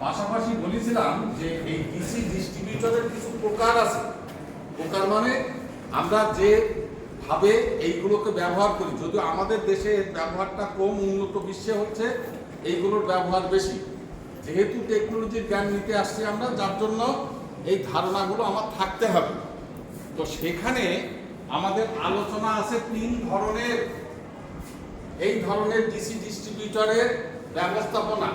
পাশাপাশি বলেছিলাম যে এই ডিসি ডিস্ট্রিবিউটরের কিছু প্রকার আছে। প্রকার মানে আমরা যে ভাবে এইগুলোকে ব্যবহার করি, যদিও আমাদের দেশে এর ব্যবহারটা কম, উন্নত বিশ্বে হচ্ছে এইগুলোর ব্যবহার বেশি। যেহেতু টেকনোলজির জ্ঞান নিতে আসছি আমরা, যার জন্য এই ধারণাগুলো আমার থাকতে হবে। তো সেখানে আমাদের আলোচনা আছে 3 ধরনের, এই ধরনের ডিসি ডিস্ট্রিবিউটরের ব্যবস্থাপনা।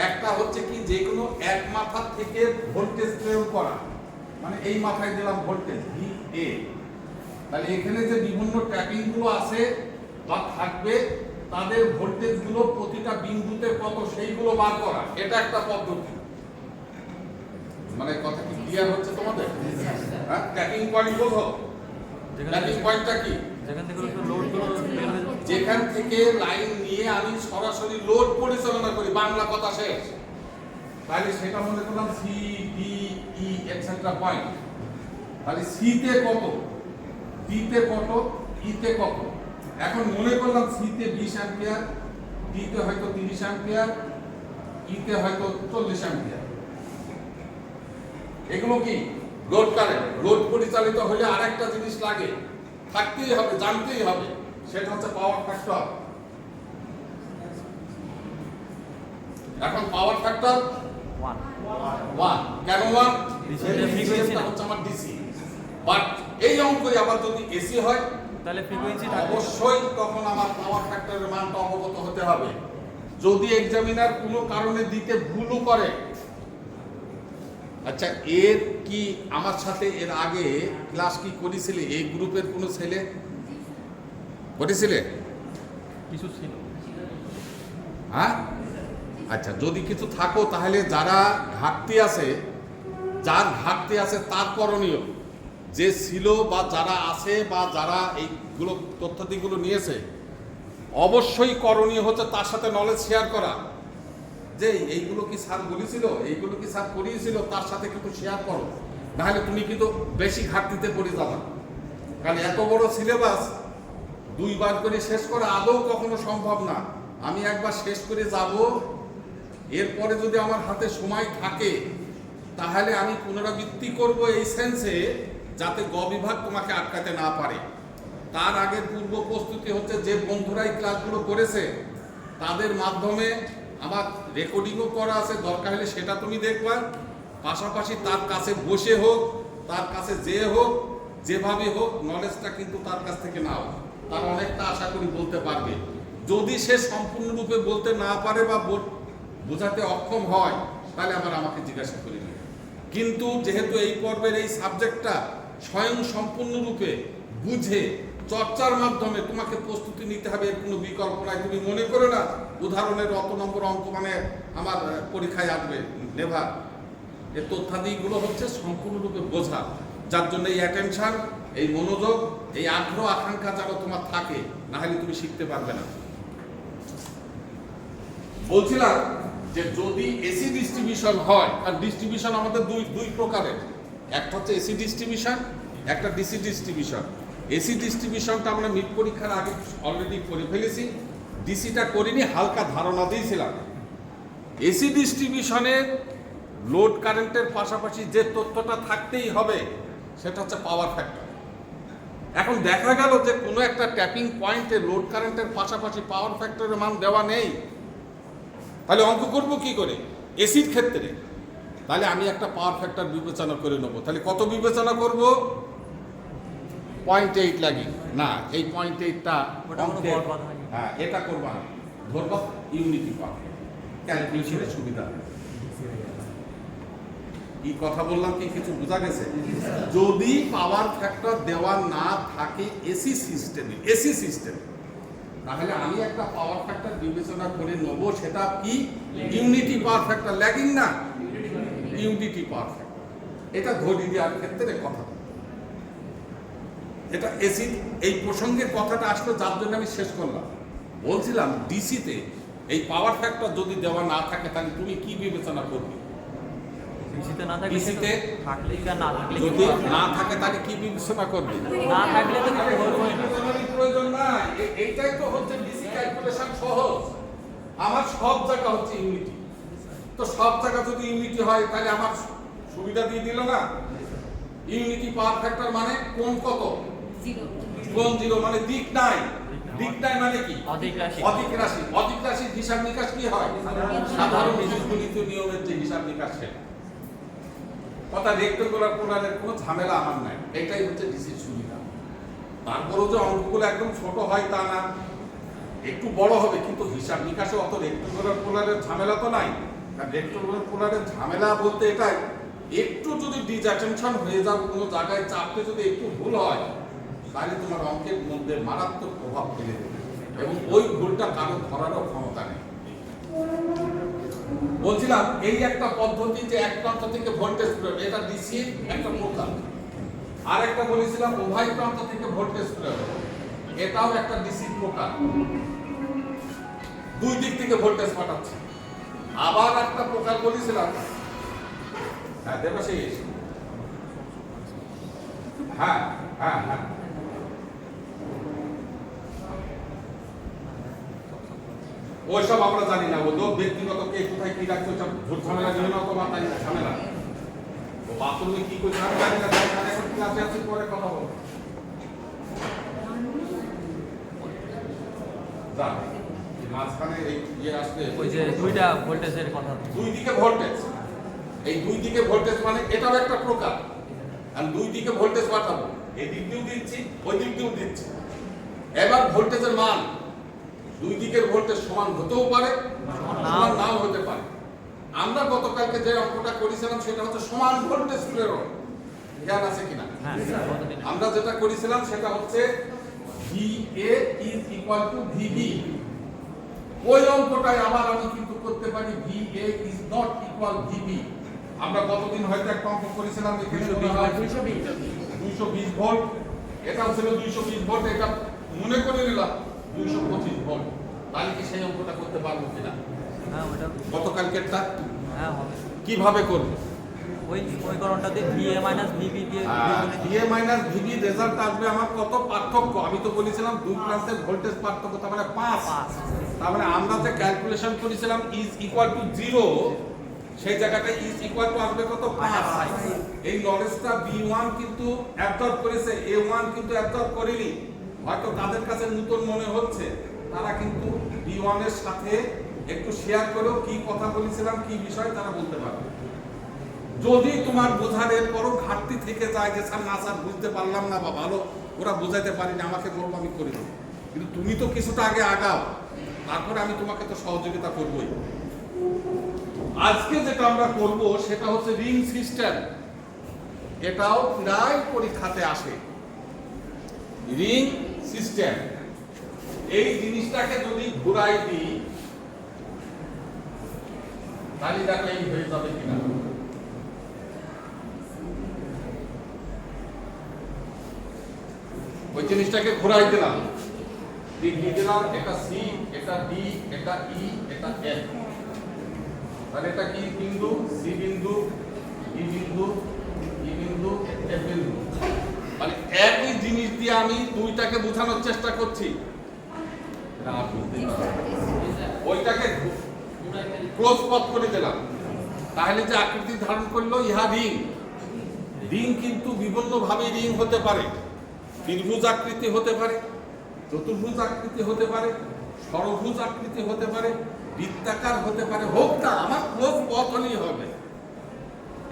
একটা হচ্ছে কি, যে কোনো এক মাথা থেকে ভোল্টেজ প্রয়োগ করা, মানে এই মাথায় দিলাম ভোল্টেজ VA, তাহলে এখানে যে বিভিন্ন ট্যাপিং গুলো আছে বা থাকবে তাদের ভোল্টেজ গুলো প্রতিটা বিন্দুতে কত সেইগুলো বার করা, এটা একটা পদ্ধতি। মানে কথা কি ক্লিয়ার হচ্ছে তোমাদের? হ্যাঁ, ট্যাপিং পয়েন্ট বোঝো? ট্যাপিং পয়েন্টটা কি? যেখান থেকে লাইন নিয়ে আমি সরাসরি লোড পরিচালনা করি, বাংলা কথা শেষ। তাহলে সেটা মনে করলাম C D E etcetera point. তাহলে সি তে কত, ডি তে কত, ই তে কত। এখন মনে করলাম সি তে 20 অ্যাম্পিয়ার, ডি তে হয়তো 30 অ্যাম্পিয়ার, ই তে হয়তো 40 অ্যাম্পিয়ার। এগুলো কি লোড কারেন্ট। লোড পরিচালিত হলে আরেকটা জিনিস লাগে, থাকতেই হবে, জানতেই হবে, সেটা হচ্ছে পাওয়ার ফ্যাক্টর। এখন পাওয়ার ফ্যাক্টর 1। কেন 1? ফ্রিকোয়েন্সিটা হচ্ছে আমার ডিসি। বাট এই অঙ্কই আবার যদি এসি হয় তাহলে ফ্রিকোয়েন্সি অবশ্যই তখন আমার পাওয়ার ফ্যাক্টরের মানটা অবগত হতে হবে। যদি এক্সামিনার কোনো কারণে দিতে ভুলও করে, আচ্ছা এর কি আমার সাথে এর আগে ক্লাস কি করেছিলে? এই গ্রুপের কোনো ছেলে করেছিলে? কিছু ছিল। হ্যাঁ, আচ্ছা যদি কিছু থাকো তাহলে যারা ঘাটতি আছে, যার ঘাটতি আছে তার করণীয়, যে ছিল বা যারা আছে বা যারা এইগুলো তথ্যাদিগুলো নিয়েছে, অবশ্যই করণীয় হচ্ছে তার সাথে নলেজ শেয়ার করা। যে এইগুলো কি স্যার বলেছিল, এইগুলো কি স্যার করিয়েছিল, তার সাথে কিন্তু শেয়ার করো, নাহলে তুমি কিন্তু বেশি ঘাটতিতে পড়ে যাবে। কারণ এত বড় সিলেবাস 2 বার করে শেষ করা আদৌ কখনো সম্ভব না। আমি একবার শেষ করে যাব, এরপরে যদি আমার হাতে সময় থাকে তাহলে আমি পুনরাবৃত্তি করব এই সেন্সে, যাতে গ বিভাগ তোমাকে আটকাতে না পারে। তার আগের পূর্ব প্রস্তুতি হচ্ছে যে বন্ধুরা এই ক্লাসগুলো করেছে তাদের মাধ্যমে আমার রেকর্ডিংও করা আছে, দরকার হলে সেটা তুমি দেখবা। পাশাপাশি তার কাছে বসে হোক, তার কাছে যে হোক, যেভাবে হোক, নলেজটা কিন্তু তার কাছ থেকে নাও। তার অনেকটা আশা করি বলতে পারবে। যদি সে সম্পূর্ণরূপে বলতে না পারে বা বোঝাতে অক্ষম হয়, তাহলে আবার আমাকে জিজ্ঞাসা করে নিবে। কিন্তু যেহেতু এই পর্বের এই সাবজেক্টটা স্বয়ং সম্পূর্ণরূপে বুঝে চর্চার মাধ্যমে তোমাকে প্রস্তুতি নিতে হবে, এর কোনো বিকল্প নাই। তুমি মনে করো না উদাহরণের অত নম্বর অঙ্ক মানে আমার পরীক্ষায় আসবে, নেভার। এই তথ্যাদিগুলো হচ্ছে সম্পূর্ণরূপে বোঝা, যার জন্য এই অ্যাটেনশন, এই মনোযোগ, এই আগ্রহ আকাঙ্ক্ষা যেন তোমার থাকে, না হলে তুমি শিখতে পারবে না। বলছিলাম যে যদি এসি ডিস্ট্রিবিউশন হয়, আর ডিস্ট্রিবিউশন আমাদের দুই প্রকারের, একটা হচ্ছে এসি ডিস্ট্রিবিউশন, একটা ডিসি ডিস্ট্রিবিউশন। এসি ডিস্ট্রিবিউশনটা আমরা মিড পরীক্ষার আগে অলরেডি করে ফেলেছি, ডিসিটা করিনি, হালকা ধারণা দিয়েছিলাম। এসি ডিস্ট্রিবিউশনের লোড কারেন্টের পাশাপাশি যে তথ্যটা থাকতেই হবে সেটা হচ্ছে পাওয়ার ফ্যাক্টর। এখন দেখা গেল যে কোনো একটা ট্যাপিং পয়েন্টে লোড কারেন্টের পাশাপাশি পাওয়ার ফ্যাক্টরের মান দেওয়া নেই, তাহলে অঙ্ক করব কি করে এসির ক্ষেত্রে? তাহলে আমি একটা পাওয়ার ফ্যাক্টর বিবেচনা করে নেব। তাহলে কত বিবেচনা করব? 0.8 লাগি না, এই 0.8টা হ্যাঁ এটা করবা না, ধরবা ইউনিটি পাওয়ার, ক্যালকুলেশনের সুবিধা। কি কথা বললাম কি কিছু বোঝা গেছে? যদি পাওয়ার ফ্যাক্টর দেওয়া না থাকে এসি সিস্টেমে, তাহলে আমি একটা পাওয়ার ফ্যাক্টর বিবেচনা করে নেব, সেটা কি ইউনিটি পাওয়ার ফ্যাক্টর, ল্যাগিং না, ইউনিটি পাওয়ার ফ্যাক্টর। এটা ধরি দেওয়ার ক্ষেত্রে কথা, এটা এসি এই প্রসঙ্গে কথাটা আসলো, যার জন্য আমি শেষ করলাম। বলছিলাম ডিসিতে এই পাওয়ার ফ্যাক্টর যদি দেওয়া না থাকে তাহলে তুমি কি বিবেচনা করবে? ডিসিতে না থাকলে ডিসিতে থাকলে কি না থাকলে যদি না থাকে তাহলে কি বিবেচনা করবে? না থাকলে তো কিছু বলবোই না। প্রয়োজন নাই, এইটাই তো হচ্ছে ডিসি ক্যালকুলেশন সহজ। আমার সব জায়গা হচ্ছে ইউনিটি, তো সব জায়গা যদি ইউনিটি হয় তাহলে আমার সুবিধা দিয়ে দিল না। ইউনিটি পাওয়ার ফ্যাক্টর মানে কোণ কত? কোণ 0 মানে দিক নাই। দিক নাই মানে কি? অধিক রাশি। অধিক রাশি। অধিক রাশির হিসাব নিকাশ কি হয়? সাধারণ বীজগণিত নিয়মের যে হিসাব নিকাশ সেটা। কথা রেক্টাঙ্গুলার পোলারের কোনো ঝামেলা আমার নাই, এটাই হচ্ছে ডিসির সুবিধা। তারপরেও যে অঙ্কগুলো একদম ছোট হয় তা না, একটু বড় হবে, কিন্তু হিসাব নিকাশে অত রেক্টাঙ্গুলার পোলারের ঝামেলা তো নাই। কারণ রেক্টাঙ্গুলার পোলারের ঝামেলা বলতে এটাই, একটু যদি ডিসঅ্যাটেনশন হয়ে যাও, কোনো জায়গায় চাপতে যদি একটু ভুল হয়, তাহলে তোমার অঙ্কের মধ্যে মারাত্মক প্রভাব ফেলে দেবে, এবং ওই ভুলটা কারো ধরারও ক্ষমতা নেই। বলছিলাম এই একটা পদ্ধতি যে এক প্রান্ত থেকে ভোল্টেজ প্রয়োগ, এটা ডিসির একটা প্রকার। আর একটা বলেছিলাম উভয় প্রান্ত থেকে ভোল্টেজ প্রয়োগ, এটাও একটা ডিসির প্রকার, দুই দিক থেকে ভোল্টেজ পাঠাচ্ছে। আবার একটা প্রকার বলেছিলাম, হ্যাঁ দেবাশিস, হ্যাঁ হ্যাঁ হ্যাঁ, ওইসব আমরা জানি না, ও লোক ব্যক্তিগত কে কোথায় কি রাখছে, ওইসব ভোট ঝামেলা নিয়ে না, অথবা তাই ঝামেলা ও বাথরুমে কি করছে আমি জানি না, তাই না, এখন ক্লাসে আছি, পরে কথা বলবো। যা, এই মাঝখানে এই ইয়ে আসলে ওই যে দুইটা ভোল্টেজের কথা। দুই দিকে ভোল্টেজ, এই দুই দিকে ভোল্টেজ মানে এটাও একটা প্রকার। আর দুই দিকে ভোল্টেজ পাঠাবো, এই দিক দিয়েও দিচ্ছি, ওই দিক দিয়েও দিচ্ছি। এবার ভোল্টেজের মান দুই দিকের ভোল্টেজ সমান হতেও পারে, সমান নাও হতে পারে। আমরা গতকালকে যে অঙ্কটা করেছিলাম সেটা হচ্ছে সমান ভোল্টেজ প্রেরণ, জ্ঞান আছে কিনা? হ্যাঁ, কতদিন? আমরা যেটা করেছিলাম সেটা হচ্ছে VA is equal to VB। ওই অঙ্কটাই আবার আমি কিন্তু করতে পারি VA is not equal VB। আমরা কতদিন হয়তো একটা অঙ্ক করেছিলাম এখানে 220 ভোল্ট, এটাও ছিল 220 ভোল্ট, এটা মনে করে নিলাম 225 ভোল্ট। তাহলে কি সেই অঙ্কটা করতে পারবো কিনা? হ্যাঁ, ওটা গতকালকেরটা হ্যাঁ হবে। কিভাবে করব? ওই সমীকরণটাতে VA মাইনাস VB দিয়ে VA মাইনাস VB রেজাল্ট আসবে আমার কত পার্থক্য? আমি তো বলেছিলাম দুই প্রান্তের ভোল্টেজ পার্থক্য, তার মানে 5। তার মানে আমরা যে ক্যালকুলেশন করেছিলাম ইজ ইকুয়াল টু 0, সেই জায়গাটায় ইজ ইকুয়াল টু আসবে কত? 5। এই নলেজটা B1 কিন্তু অ্যাবজর্ব করেছে, A1 কিন্তু অ্যাবজর্ব করেনি। হয়তো তাদের কাছে নতুন মনে হচ্ছে, তারা কিন্তু B1 এর সাথে একটু শেয়ার করেও কি কথা বলেছিলাম, কি বিষয় তারা বলতে পারবে। যদি তোমার বোঝার এরপরও ঘাটতি থেকে যায় যে স্যার না স্যার বুঝতে পারলাম না, বা ভালো ওরা বোঝাইতে পারিনি, আমাকে বলবো, আমি করে দেবো। কিন্তু তুমি তো কিছুটা আগে আগাও, তারপরে আমি তোমাকে তো সহযোগিতা করবোই। আজকে যেটা আমরা করব সেটা হচ্ছে রিং সিস্টেম। এটাও প্রায় পরীক্ষাতে আসে, রিং সিস্টেম। এই জিনিসটাকে যদি ঘুরাই দিই তাহলে দেখো এই হয়ে যাবে কিনা। ওই জিনিসটাকে ঘুরাই দিলাম, দিলাম এটা সি, এটা ডি, এটা ই, এটা এফ। তাহলে এটা কি বিন্দু? সি বিন্দু, ই বিন্দু, ই বিন্দু, এফ বিন্দু। মানে একই জিনিস দিয়ে আমি দুইটাকে বোঝানোর চেষ্টা করছি। ওইটাকে ক্লোজ পথ করে দিলাম, তাহলে যে আকৃতি ধারণ করলো ইহা রিং। রিং কিন্তু বিভিন্ন ভাবে রিং হতে পারে, ত্রিভুজ আকৃতি হতে পারে, চতুর্ভুজ আকৃতি হতে পারে, ষড়ভুজ আকৃতি হতে পারে, বৃত্তাকার হতে পারে। হোক না, আমার ক্লোজ পথ হলেই হবে।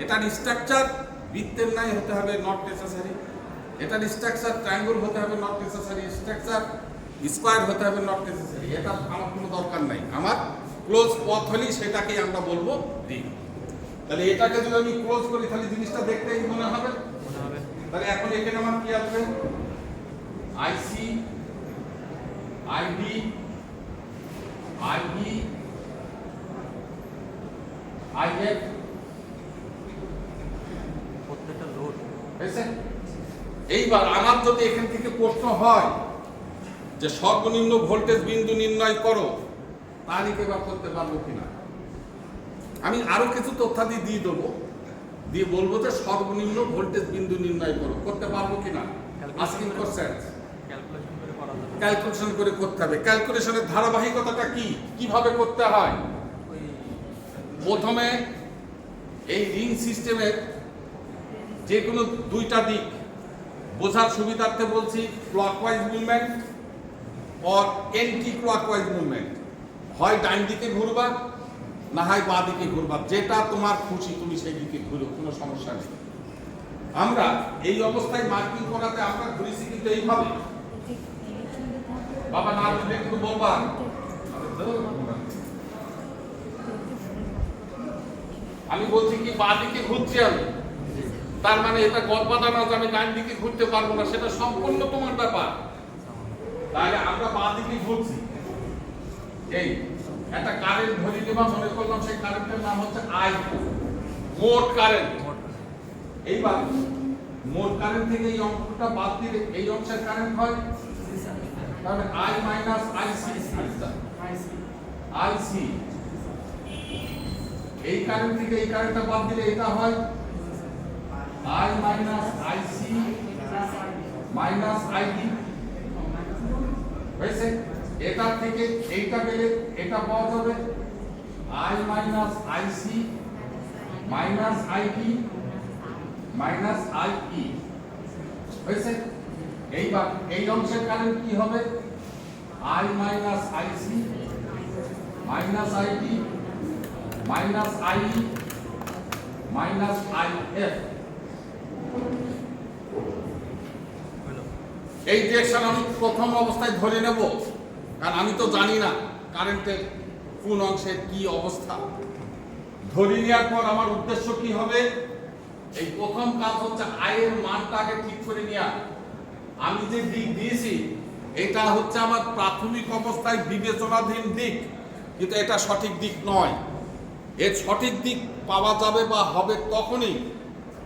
এটার স্ট্রাকচার বৃত্তের নাই হতে হবে, নট নেসেসারি। এটার স্ট্রাকচার ট্রায়াঙ্গল হতে হবে, নট নেসেসারি। স্ট্রাকচার স্কোয়ার হতে হবে, নট নেসেসারি। এটা আমার কোনো দরকার নাই, আমার ক্লোজ পথ হলেই সেটাকেই আমরা বলবো রিং। তাহলে এটাকে যদি আমি ক্লোজ করি তাহলে জিনিসটা দেখতেই মনে হবে। তাহলে এখন এখানে আমার কি আসবে? আইসি, আইডি, আইই, আইএফ, প্রত্যেকটা লোড। এইবার আমার যদি এখান থেকে প্রশ্ন হয় যে সর্বনিম্ন ভোল্টেজ বিন্দু নির্ণয় করো, তাহলে এবার করতে পারবো কিনা? আমি আরো কিছু তথ্যাদি দিয়ে দেবো, দিয়ে বলবো যে সর্বনিম্ন ভোল্টেজ বিন্দু নির্ণয় করো, করতে পারবো কিনা? আস্কিং কোশ্চেন, ক্যালকুলেশন করে করা যাবে। ক্যালকুলেশন করে করতে হবে। ক্যালকুলেশনের ধারাবাহিকতাটা কি, কিভাবে করতে হয়? ওই প্রথমে এই রিং সিস্টেমের যে কোনো দুইটা দিক বোঝার সুবিধার্থে বলছি, clockwise movement or anti clockwise movement. হয় ডান দিকে ঘুরবা না হয় বাঁ দিকে ঘুরবা, যেটা তোমার খুশি তুমি সেই দিকে ঘুরো, কোনো সমস্যা নেই। আমরা এই অবস্থায় মার্কিং করাতে আমরা ঘুরেছি কিন্তু এইভাবে। বাবা না বললে একটু বলবা, আমি বলছি কি বাঁ দিকে ঘুরছি আমি, তার মানে এটা গল্পটা না যে আমি ডান দিকে ঘুরতে পারবো না, সেটা সম্পূর্ণ তোমার ব্যাপার। তাহলে আমরা বাঁ দিকে ঘুরছি। এই একটা কারেন্ট ধরে নেবা, মনে করলাম সেই কারেন্টের নাম হচ্ছে আই, মোট কারেন্ট। এইবার মোট কারেন্ট থেকে এই অংশটা বাদ দিলে এই অংশের কারেন্ট হয়, তাহলে আই মাইনাস আইসি, আইসি। এই কারেন্ট থেকে এই কারেন্টটা বাদ দিলে এটা হয় I minus IC minus ID. হয়েছে? এটা থেকে এইটা গেলে এটা পাওয়া যাবে I minus IC minus ID minus আইই। হয়েছে? এইবার এই অংশের কারেন্ট কি হবে? I minus IC minus ID minus আইই minus if. এই ডিরেকশন আমি প্রথম অবস্থায় ধরে নেব, কারণ আমি তো জানি না কারেন্টের কোন অংশের কি অবস্থা। ধরে নেওয়ার পর আমার উদ্দেশ্য কি হবে? এই প্রথম কাজ হচ্ছে আয়ের মানটা আগে ঠিক করে নেওয়া। আমি যে দিক দিয়েছি এটা হচ্ছে আমার প্রাথমিক অবস্থায় বিবেচনাধীন দিক, কিন্তু এটা সঠিক দিক নয়। এর সঠিক দিক পাওয়া যাবে বা হবে তখনই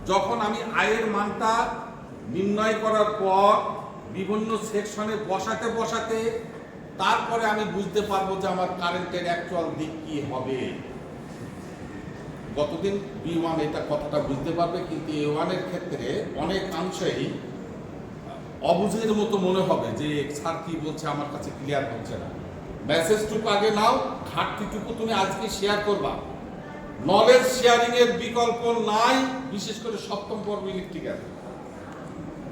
যখন আমি আয়ের মানটা নির্ণয় করার পর বিভিন্ন সেকশনে বসাতে বসাতে তারপরে আমি বুঝতে পারবো যে আমার কারেন্টের অ্যাকচুয়াল দিক কি হবে। গতদিন B1 এটা কথাটা বুঝতে পারবে, কিন্তু A1 এর ক্ষেত্রে অনেকাংশেই অবুঝের মতো মনে হবে যে স্যার কি বলছে আমার কাছে ক্লিয়ার হচ্ছে না। মেসেজটুকু আগে নাও, ঘাটতিটুকু তুমি আজকে শেয়ার করবা। নলেজ শেয়ারিং এর বিকল্প নাই, বিশেষ করে সপ্তম পর্ব ইলেকট্রিক্যাল।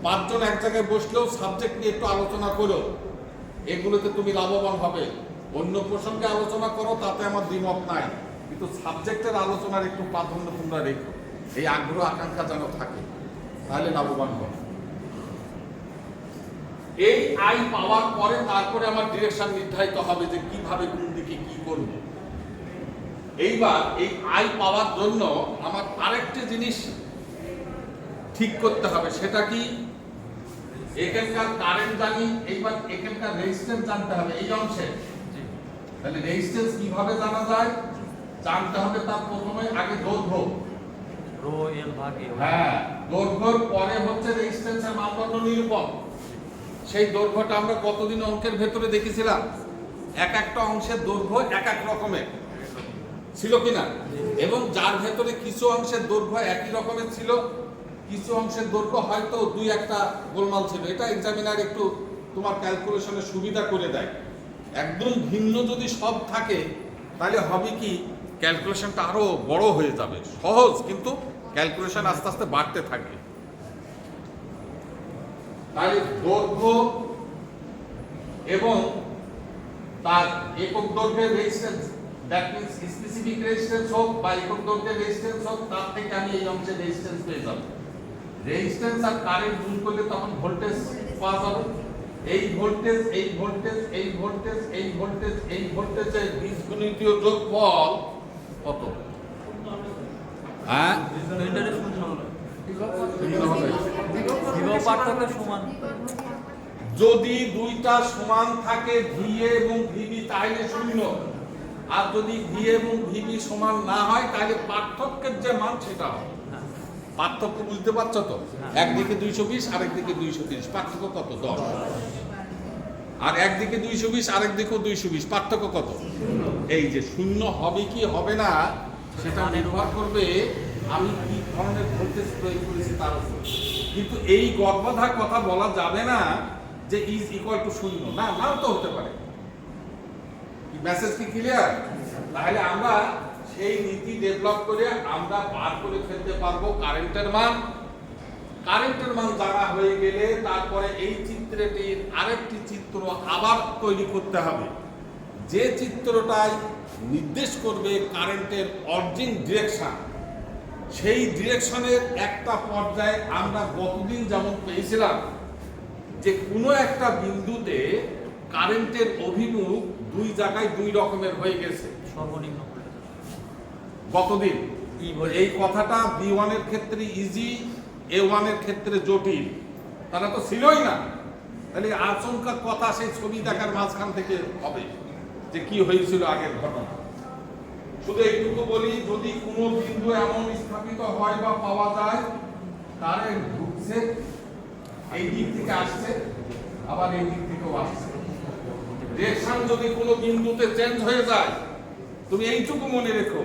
5 জন এক জায়গায় বসলেও সাবজেক্ট নিয়ে একটু আলোচনা করো, এগুলোতে তুমি লাভবান হবে। অন্য প্রসঙ্গে আলোচনা করো, তাতে আমার দ্বিমত নাই, কিন্তু সাবজেক্টের আলোচনার একটু প্রাধান্য তোমরা রেখো, এই আগ্রহ আকাঙ্ক্ষা যেন থাকে, তাহলে লাভবান হবে। এই আই পাওয়ার পরে তারপরে আমার ডিরেকশন নির্ধারিত হবে যে কিভাবে কোন দিকে কি করব। এইবার এই আই পাওয়ার জন্য আমার আরেকটি জিনিস ঠিক করতে হবে, সেটা কি? এখানকার কারেন্ট জানি, এইবার এখানকার রেজিস্ট্যান্স জানতে হবে এই অংশে। তাহলে রেজিস্ট্যান্স কিভাবে জানা যায়? জানতে হবে তার প্রথমে আগে দৈর্ঘ্য, রো এল ভাগ এ। হ্যাঁ, দৈর্ঘ্যর পরে হচ্ছে রেজিস্ট্যান্সের মাপদণ্ড নিরূপণ। সেই দৈর্ঘ্যটা আমরা কতদিন অঙ্কের ভেতরে দেখেছিলাম, এক একটা অংশের দৈর্ঘ্য এক এক রকমের ছিল কিনা, এবং যার ভেতরে কিছু অংশের দৈর্ঘ্য একই রকমের ছিল, কিছু অংশের দৈর্ঘ্য হয়তো দুই একটা গোলমাল ছিল। এটা এক্সামিনার একটু তোমার ক্যালকুলেশনের সুবিধা করে দেয়। একদম ভিন্ন যদি সব থাকে তাহলে হবে কি, ক্যালকুলেশনটা আরো বড় হয়ে যাবে। সহজ, কিন্তু ক্যালকুলেশন আস্তে আস্তে বাড়তে থাকবে। তাহলে দৈর্ঘ্য এবং তার একক দৈর্ঘ্যের resistance, that means specific resistance হোক বা একক দৈর্ঘ্যের রেজিস্ট্যান্স হোক, তার থেকে আমি এই অংশের রেজিস্ট্যান্স পেয়ে যাব। রেজিস্ট্যান্স আর কারেন্ট গুণ করলে তখন ভোল্টেজ পাওয়া যাবে। এই ভোল্টেজ, এই ভোল্টেজ, এই ভোল্টেজ, এই ভোল্টেজ, এই ভোল্টেজের বীজগণিতীয় যোগফল কত? হ্যাঁ, বিভব পার্থক্য সমান। যদি দুইটা সমান থাকে VA এবং VB তাহলে 0, আর যদি VA এবং VB সমান না হয় তাহলে পার্থক্যের যে মান সেটা হবে। পার্থক্য বুঝতে পারছো তো? একদিকে 220 আরেকদিকে 230, পার্থক্য কত? 10। আর একদিকে 220 আরেকদিকে 220, পার্থক্য কত? এই যে 0 হবে কি হবে না সেটা নির্ভর করবে আমি কি ধরনের ভোল্টেজ প্রয়োগ করেছি তার উপর। কিন্তু এই গর্ভধার কথা বলা যাবে না যে ইজ ইকুয়াল টু 0, না, নাও তো হতে পারে। মেসেজ কি ক্লিয়ার? তাহলে আমরা সেই নীতি ডেভেলপ করে আমরা বার করে ফেলতে পারবো কারেন্টের মান। কারেন্টের মান জানা হয়ে গেলে তারপরে এই চিত্রটির আরেকটি চিত্র আবার তৈরি করতে হবে, যে চিত্রটাই নির্দেশ করবে কারেন্টের অরিজিন ডিরেকশন। সেই ডিরেকশনের একটা পর্যায়ে আমরা গতদিন যেমন পেয়েছিলাম যে কোনো একটা বিন্দুতে কারেন্টের অভিমুখ দুই জায়গায় দুই রকমের হয়ে গেছে সর্বনিম্ন গতদিন। এই কথাটা B1 এর ক্ষেত্রে ইজি, A1 এর ক্ষেত্রে জটিল, তারা তো ছিলই না। তাহলে আচমকা কথা সেই ছবি দেখার মাঝখান থেকে হবে যে কি হয়েছিল আগের ঘটনা। শুধু এইটুকু বলি, যদি কোনো বিন্দু এমন স্থাপিত হয় বা পাওয়া যায় কারেন্ট ঢুকছে এই দিক থেকে আসছে আবার এই দিক থেকেও আসছে, ডিরেকশন যদি কোনো বিন্দুতে চেঞ্জ হয়ে যায় তুমি এইটুকু মনে রেখো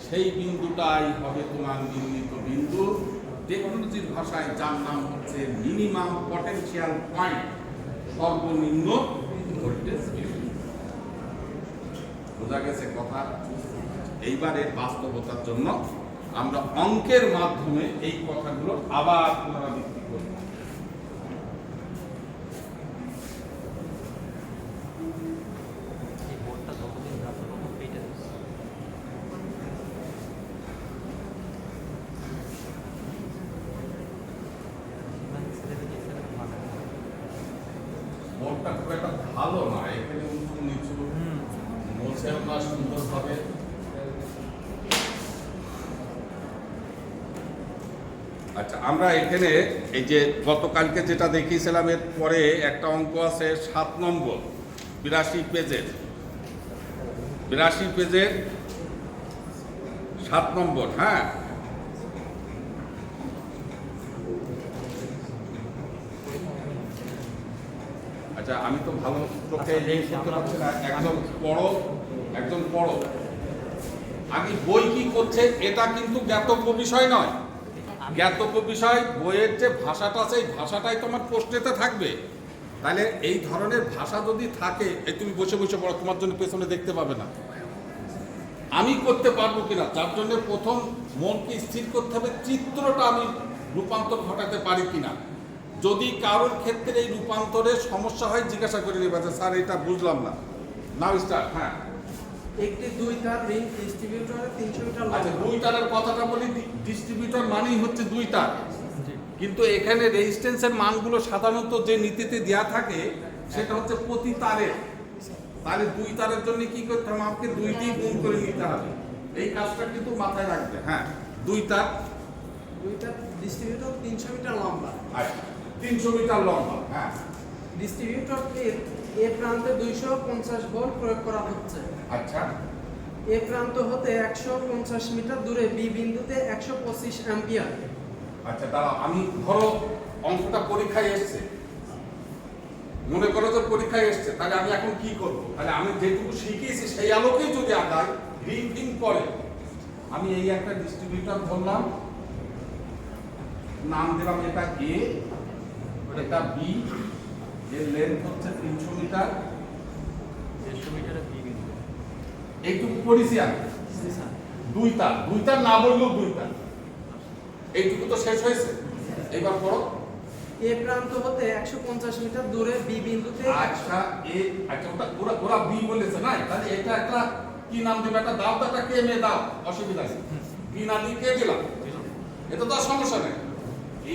সেই বিন্দুটাই হবে তোমার নির্ণীত বিন্দু। টেকনোলজির ভাষায় যার নাম হচ্ছে মিনিমাম পটেনশিয়াল পয়েন্ট, সর্বনিম্ন ভোল্টেজ বিন্দু। বোঝা গেছে কথা? এইবারের বাস্তবতার জন্য আমরা অঙ্কের মাধ্যমে এই কথাগুলো আবার পুনরাবৃত্তি করব। এই বোর্ডটা যতদিন যাচ্ছে তত পেটে যাচ্ছে। বোর্ডটা খুব একটা ভালো না, এখানে উঁচু নিচু মোছেও না সুন্দরভাবে। আচ্ছা, আমরা এখানে এই যে গতকালকে যেটা দেখিয়েছিলাম এর পরে একটা অঙ্ক আছে 7 নম্বর 82 পেজের 7 নম্বর। হ্যাঁ, আচ্ছা আমি তো ভালো চোখে এই করতে পারছি না, একজন পড়ো। আগে বই কি করছে এটা কিন্তু জ্ঞাতব্য বিষয় নয়। জ্ঞাতব্য বিষয় বইয়ের যে ভাষাটা আছে এই ভাষাটাই তোমার প্রশ্নেতে থাকবে। তাহলে এই ধরনের ভাষা যদি থাকে, এই তুমি বসে বসে পড়ো, তোমার জন্য পেছনে দেখতে পাবে না। আমি করতে পারবো কিনা তার জন্য প্রথম মনকে স্থির করতে হবে চিত্রটা আমি রূপান্তর ঘটাতে পারি কিনা। যদি কারোর ক্ষেত্রে এই রূপান্তরের সমস্যা হয় জিজ্ঞাসা করে নেবে যে স্যার এটা বুঝলাম না। নাও স্টার্ট। হ্যাঁ, একটি 2 তার রিং ডিস্ট্রিবিউটরে 300 মিটার আচ্ছা লম্বা। 2 তারের কথাটা বলি। ডিস্ট্রিবিউটর মানেই হচ্ছে 2 তার, কিন্তু এখানে রেজিস্ট্যান্সের মানগুলো সাধারণত যে নীতিতে দেওয়া থাকে সেটা হচ্ছে প্রতি তারের। তাহলে 2 তারের জন্য কি করতে হবে, আমাকে 2 দিয়ে গুণ করে নিতে হবে। এই কাজটা কিন্তু মাথায় রাখবে। হ্যাঁ, 2 তার 2 তার ডিস্ট্রিবিউটর 300 মিটার লম্বা। আচ্ছা 300 মিটার লম্বা। হ্যাঁ, ডিস্ট্রিবিউটর এ প্রান্তে 250 ভোল্ট প্রয়োগ করা হচ্ছে। আচ্ছা এ প্রান্ত হতে 150 মিটার দূরে বি বিন্দুতে 125 অ্যাম্পিয়ার। আচ্ছা দাঁড়াও, আমি ধরো অঙ্কটা পরীক্ষায় এসছে, মনে করো যে পরীক্ষায় এসছে, তাহলে আমি এখন কি করব? তাহলে আমি যেটুকু শিখিয়েছি সেই আলোকেই যদি আগাই রিং করে, আমি এই একটা ডিস্ট্রিবিউটর ধরলাম, নাম দিলাম এটা এ, এটা বি, এর লেন্থ হচ্ছে 300 মিটার। 150 মিটারে বি বিন্দু। এইটুকু পড়েছি আমি। 2 তার না বললেও 2 তার, এইটুকু তো শেষ হয়েছে। এবার পড়ো। এ প্রান্ত হতে 150 মিটার দূরে বি বিন্দুতে আচ্ছা ওরা বি বলেছে না, তাহলে এটা একটা কি নাম দেবে, একটা দাও তো, একটা কে মে দাও, অসুবিধা নেই। বি না দিয়ে কে দিলাম, এটা তো আর সমস্যা নেই।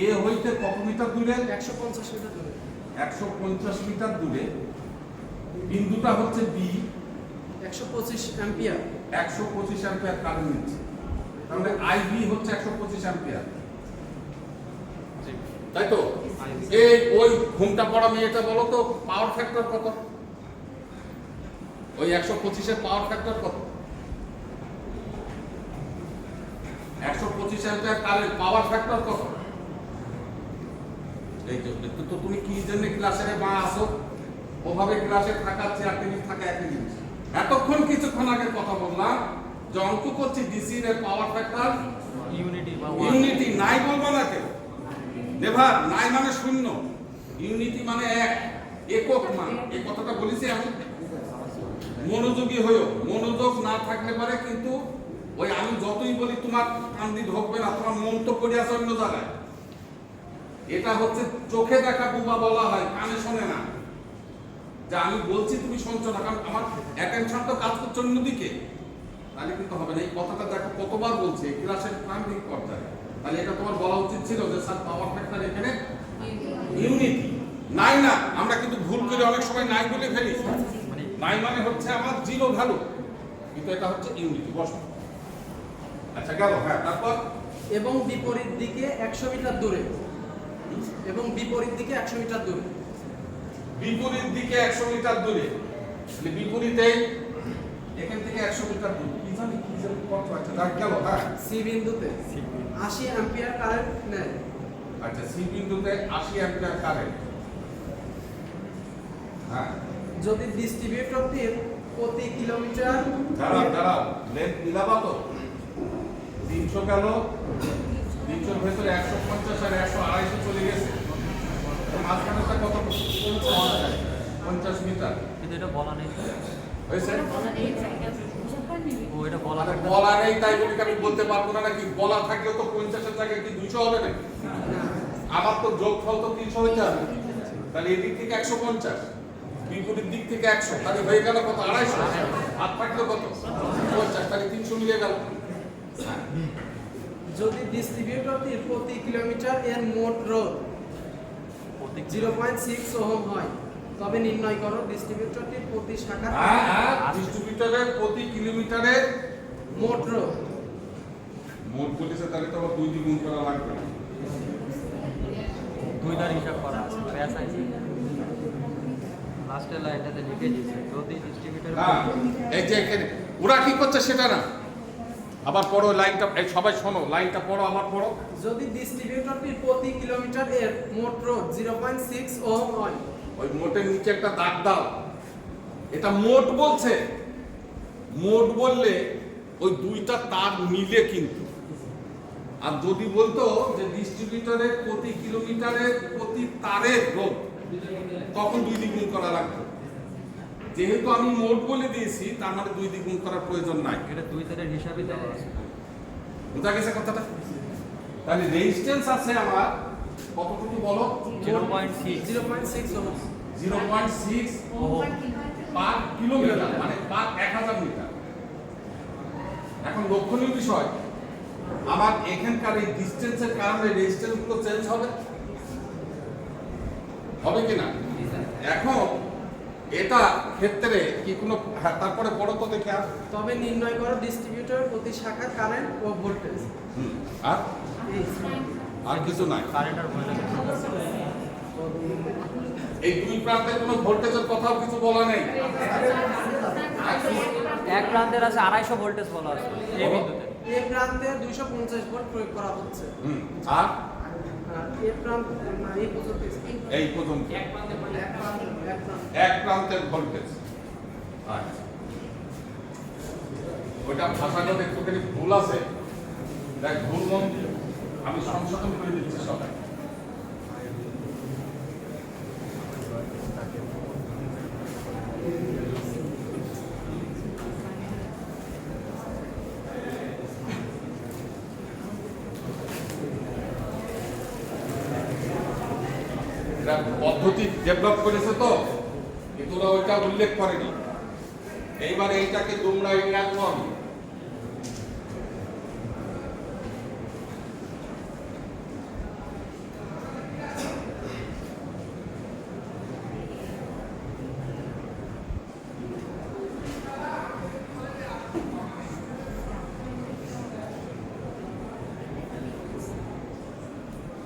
এ হইতে কত মিটার দূরে? 150 মিটার দূরে। 150 মিটার দূরে বিন্দুটা হচ্ছে বি, 125 অ্যাম্পিয়ার। 125 অ্যাম্পিয়ার কারেন্ট নিচ্ছে, তাহলে আইবি হচ্ছে 125 অ্যাম্পিয়ার, তাই তো? এই ওই ঘুমটা পড়া মেয়েটা বলো তো পাওয়ার ফ্যাক্টর কত? ওই 125 এর পাওয়ার ফ্যাক্টর কত? 125 অ্যাম্পিয়ার কারেন্ট পাওয়ার ফ্যাক্টর কত? এই যে একটু তো তুমি কি জন্য ক্লাসে বা আসো, ওভাবে ক্লাসে থাকা চেয়ার টেবিল থাকা একই জিনিস। এতক্ষণ কিছুক্ষণ আগে কথা বললাম যে অঙ্ক করছি ডিসি এর পাওয়ার ফ্যাক্টর ইউনিটি বা ইউনিটি নাই বলবো না কেউ, নেভার। নাই মানে শূন্য, ইউনিটি মানে এক, একক মান। এই কথাটা বলেছি আমি। মনোযোগী হয়েও, মনোযোগ না থাকলে পারে কিন্তু ওই আমি যতই বলি তোমার কান্দি ঢোকবে না, তোমার মন তো করে আছে অন্য জায়গায়। এটা হচ্ছে চোখে দেখা বুবা বলা হয়, কানে শোনে না। যে আমি বলছি তুমি শুনছো না, কারণ আমার অ্যাটেনশন তো কাজ করছে অন্যদিকে, তাহলে কিন্তু হবে না। এই কথাটা দেখো কতবার বলছে ক্লাসের প্রান্তিক পর্যায়ে। তাহলে এটা তোমার বলা উচিত ছিল যে স্যার পাওয়ার ফ্যাক্টর এখানে ইউনিটি নাই না। আমরা কিন্তু ভুল করে অনেক সময় নাই বলে ফেলি। নাই মানে হচ্ছে আমার জিরো ভ্যালু, কিন্তু এটা হচ্ছে ইউনিটি। বস। আচ্ছা গেল। হ্যাঁ, তারপর এবং বিপরীত দিকে 100 মিটার দূরে, এবং বিপরীত দিকে 100 মিটার দূরে। বিপরীত দিকে 100 মিটার দূরে, মানে বিপরীতে এখান থেকে 100 মিটার দূরে কি জানি কত আছে। দেখ গেল। হ্যাঁ, সি বিন্দুতে 80 অ্যাম্পিয়ার কারেন্ট নেয়। আচ্ছা, সি বিন্দুতে 80 অ্যাম্পিয়ার কারেন্ট। হ্যাঁ, যদি ডিস্ট্রিবিউটরটির প্রতি কিলোমিটার দাঁড়াও লেন্থ মিলাবা তো। 300 গেল, 300 এর ভেতরে 150 আর 100 250 চলে গেছে। মাঝখানেটা কত? 50 মিটার। কিন্তু এটা বলা নেই। হয়েছে? ও এটা বলা মানে বলা নেই তাই বলি আমি বলতে পারবো না নাকি? বলা থাকলে তো 50 এর জায়গায় কি 200 হবে না? আমার তো যোগফল তো 300 হইতে হবে। তাহলে এদিক থেকে 150, বিপরীত দিক থেকে 100, তাহলে হয়ে গেল কত? 250। হাত থাকলো কত? 50, তাহলে 300 মিলে গেল। যদি ডিস্ট্রিবিউটরটির প্রতি কিলোমিটার এর মোট রোধ 0.6 ওহম হয়, তবে নির্ণয় করো ডিস্ট্রিবিউটরটির প্রতি শাখা ডিস্ট্রিবিউটরের প্রতি কিলোমিটারের মোট রোধ। মোট বলেছে, তাহলে তো আবার 2 দিয়ে গুণ করা লাগবে না। 2 দ্বারা হিসাব করা আছে। ব্যাস আছে। লাস্টের লাইনটাতে লিখে দিয়েছে যদি ডিস্ট্রিবিউটর হ্যাঁ, এই যে এখানে ওরা কি করছে সেটা না। আবার পড়ো লাইনটা, এই সবাই শোনো, লাইনটা পড়ো, আবার পড়ো। যদি ডিস্ট্রিবিউটরটির প্রতি কিলোমিটার এর মোট রোধ 0.6 ওহম হয়, ওই মোটের নিচে একটা দাগ দাও। এটা মোট বলছে। মোট বললে ওই দুইটা তার মিলে কিন্তু। আর যদি বলতো যে ডিস্ট্রিবিউটরের প্রতি কিলোমিটারের প্রতি তারের রোধ, তখন 2 দ্বিগুণ করা লাগবে। যেহেতু আমি মোট বলে দিয়েছি, তার মানে 2 দ্বিগুণ করার প্রয়োজন নাই। এটা 2 দ্বারের হিসাবে দেওয়া আছে। বুঝা গেছে কথাটা? তাহলে রেজিস্ট্যান্স আছে আমার কতটুকু বলো? 0.6 0.6 ওহম। 0.6 পার কিলোমিটার, মানে পার 1000 মিটার। এখন লক্ষণীয় বিষয়, আমার এখানকার এই ডিসটেন্সের কারণে রেজিস্ট্যান্স গুলো চেঞ্জ হবে কিনা? এখন এটা ক্ষেত্রে কি কোনো, হ্যাঁ, তারপরে বড় তো দেখে আর তবে নির্ণয় করো ডিস্ট্রিবিউটরের প্রতি শাখা কারেন্ট ও ভোল্টেজ। আর এই আর কিছু নাই। কারেন্ট আর ভোল্টেজ এই দুই প্রান্তে কোনো ভোল্টেজের কথাও কিছু বলা নেই। এক প্রান্তের আছে 250 ভোল্টেজ বলা আছে এই বিন্দুতে। এ প্রান্তে 250 ভোল্ট প্রয়োগ করা হচ্ছে। আর আর এ প্রান্ত না, এই পর্যন্ত এই পর্যন্ত এক প্রান্ত এক প্রান্তের ভোল্টেজ। আচ্ছা, ওইটা ভাষাগত একটুখানি ভুল আছে, দেখ ভুল মন আমি সংশোধন করে দিচ্ছি সবাই। পদ্ধতি ডেভেলপ করেছে তো, কিন্তু ওরা ওইটা উল্লেখ করেনি। এইবার এইটাকে তোমরা এই রাখবো আমি।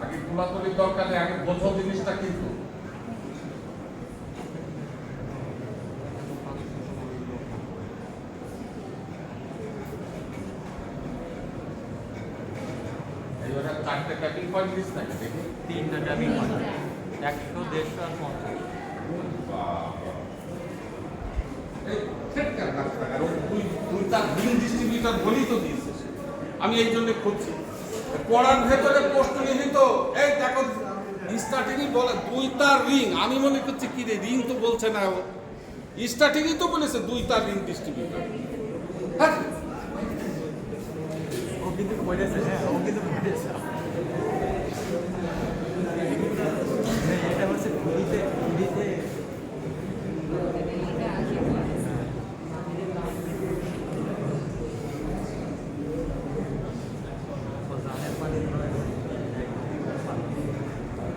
আগে তুলাতুলির দরকার নেই, আগে বোঝো জিনিসটা। কিন্তু এইবারে 4টে ট্যাপিং পয়েন্ট দিস নাকি দেখি? 3টা ট্যাপিং পয়েন্ট 100 150 আর 50। এই ঠিক আছে, আর তুই তার রিং ডিস্ট্রিবিউটর বলেই তো দিয়েছে। আমি এই জন্য খুঁজছি পড়ার ভেতরে প্রশ্ন নিহিত। এই দেখো স্টার্টিংই বলে 2 তার রিং। আমি মনে করছি কি রে, রিং তো বলছে না, স্টার্টিংই তো বলেছে 2 তার রিং ডিস্ট্রিবিউটর। হ্যাঁ, কিন্তু পড়েছে, হ্যাঁ, ও কিন্তু পড়েছে। এটা হচ্ছে ঘুরিতে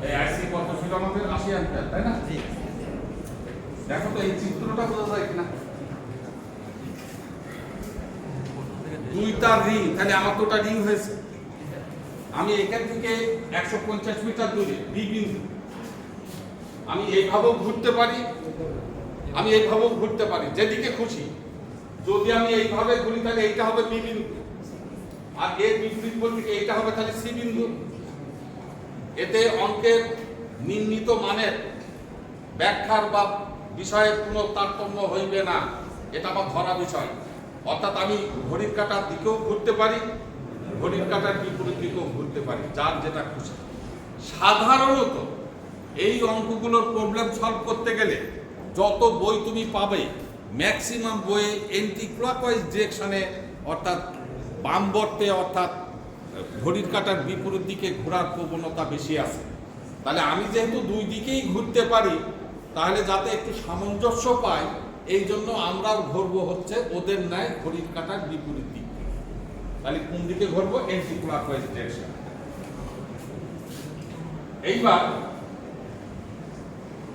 এই আইসি কত ছিল আমাদের 80 অ্যাম্পিয়ার, তাই না? জি। দেখো তো এই চিত্রটা বোঝা যায় কিনা। দুইটা রিং, তাহলে আমার তো ওটা রিং হয়েছে। আমি এখান থেকে 150 মিটার দূরে বি বিন্দু, আমি এইভাবেও ঘুরতে পারি, আমি এইভাবেও ঘুরতে পারি, যেদিকে খুশি। যদি আমি এইভাবে ঘুরি তাহলে এইটা হবে বি বিন্দু, আর এর বিপরীত বলতে এইটা হবে তাহলে সি বিন্দু। এতে অঙ্কের নির্ণীত মানের ব্যাখ্যার বা বিষয়ের কোনো তারতম্য হইবে না, এটা আমার ধরা বিষয়। অর্থাৎ আমি ঘড়ির কাঁটার দিকেও ঘুরতে পারি, ঘড়ির কাঁটার বিপরীত দিকেও ঘুরতে পারি, যার যেটা খুশি। সাধারণত এই অঙ্কগুলোর প্রবলেম সলভ করতে গেলে যত বই তুমি পাবে, ম্যাক্সিমাম বইয়ে এন্টি ক্লকওয়াইজ ডিরেকশনে, অর্থাৎ বামবর্তে, অর্থাৎ ঘড়ির কাঁটার বিপরীত দিকে ঘোরার প্রবণতা বেশি আছে। তাহলে আমি যেহেতু দুই দিকেই ঘুরতে পারি, তাহলে যাতে একটু সামঞ্জস্য পাই, এই জন্য আমরাও ঘুরবো হচ্ছে ওদের ন্যায় ঘড়ির কাঁটার বিপরীত দিক। তাহলে কোন দিকে ঘুরবো? Anti clockwise direction. এইবার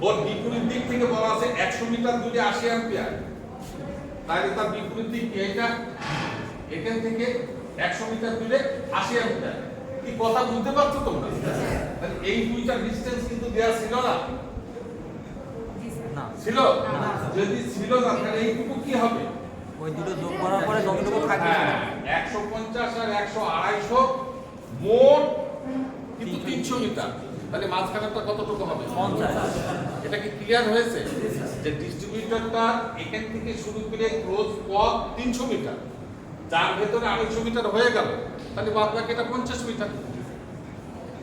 ওর বিপরীত দিক থেকে বলা আছে 100 মিটার দূরে 80 অ্যাম্পিয়ার, তাহলে তার বিপরীত দিক এইটা, এখান থেকে 100 মিটার দূরে 80 অ্যাম্পিয়ার। কি কথা বুঝতে পারছো তোমরা? তাহলে এই দুইটা ডিসটেন্স কিন্তু দেয়া ছিল না, না, ছিল? যদি ছিল না তাহলে এইটুকু কি হবে? ওই দুটো যোগ করার পরে যতটুকু থাকবে, 150 আর 100 250, মোট কিন্তু 300 মিটার। তাহলে মাঝখানেরটা কতটুকু হবে? 50। এটা কি ক্লিয়ার হয়েছে? যে ডিস্ট্রিবিউটরটা এখান থেকে শুরু করে ক্লোজ পথ 300 মিটার, যার ভেতরে 250 মিটার হয়ে গেল, তাহলে বাদ বাকি এটা 50 মিটার।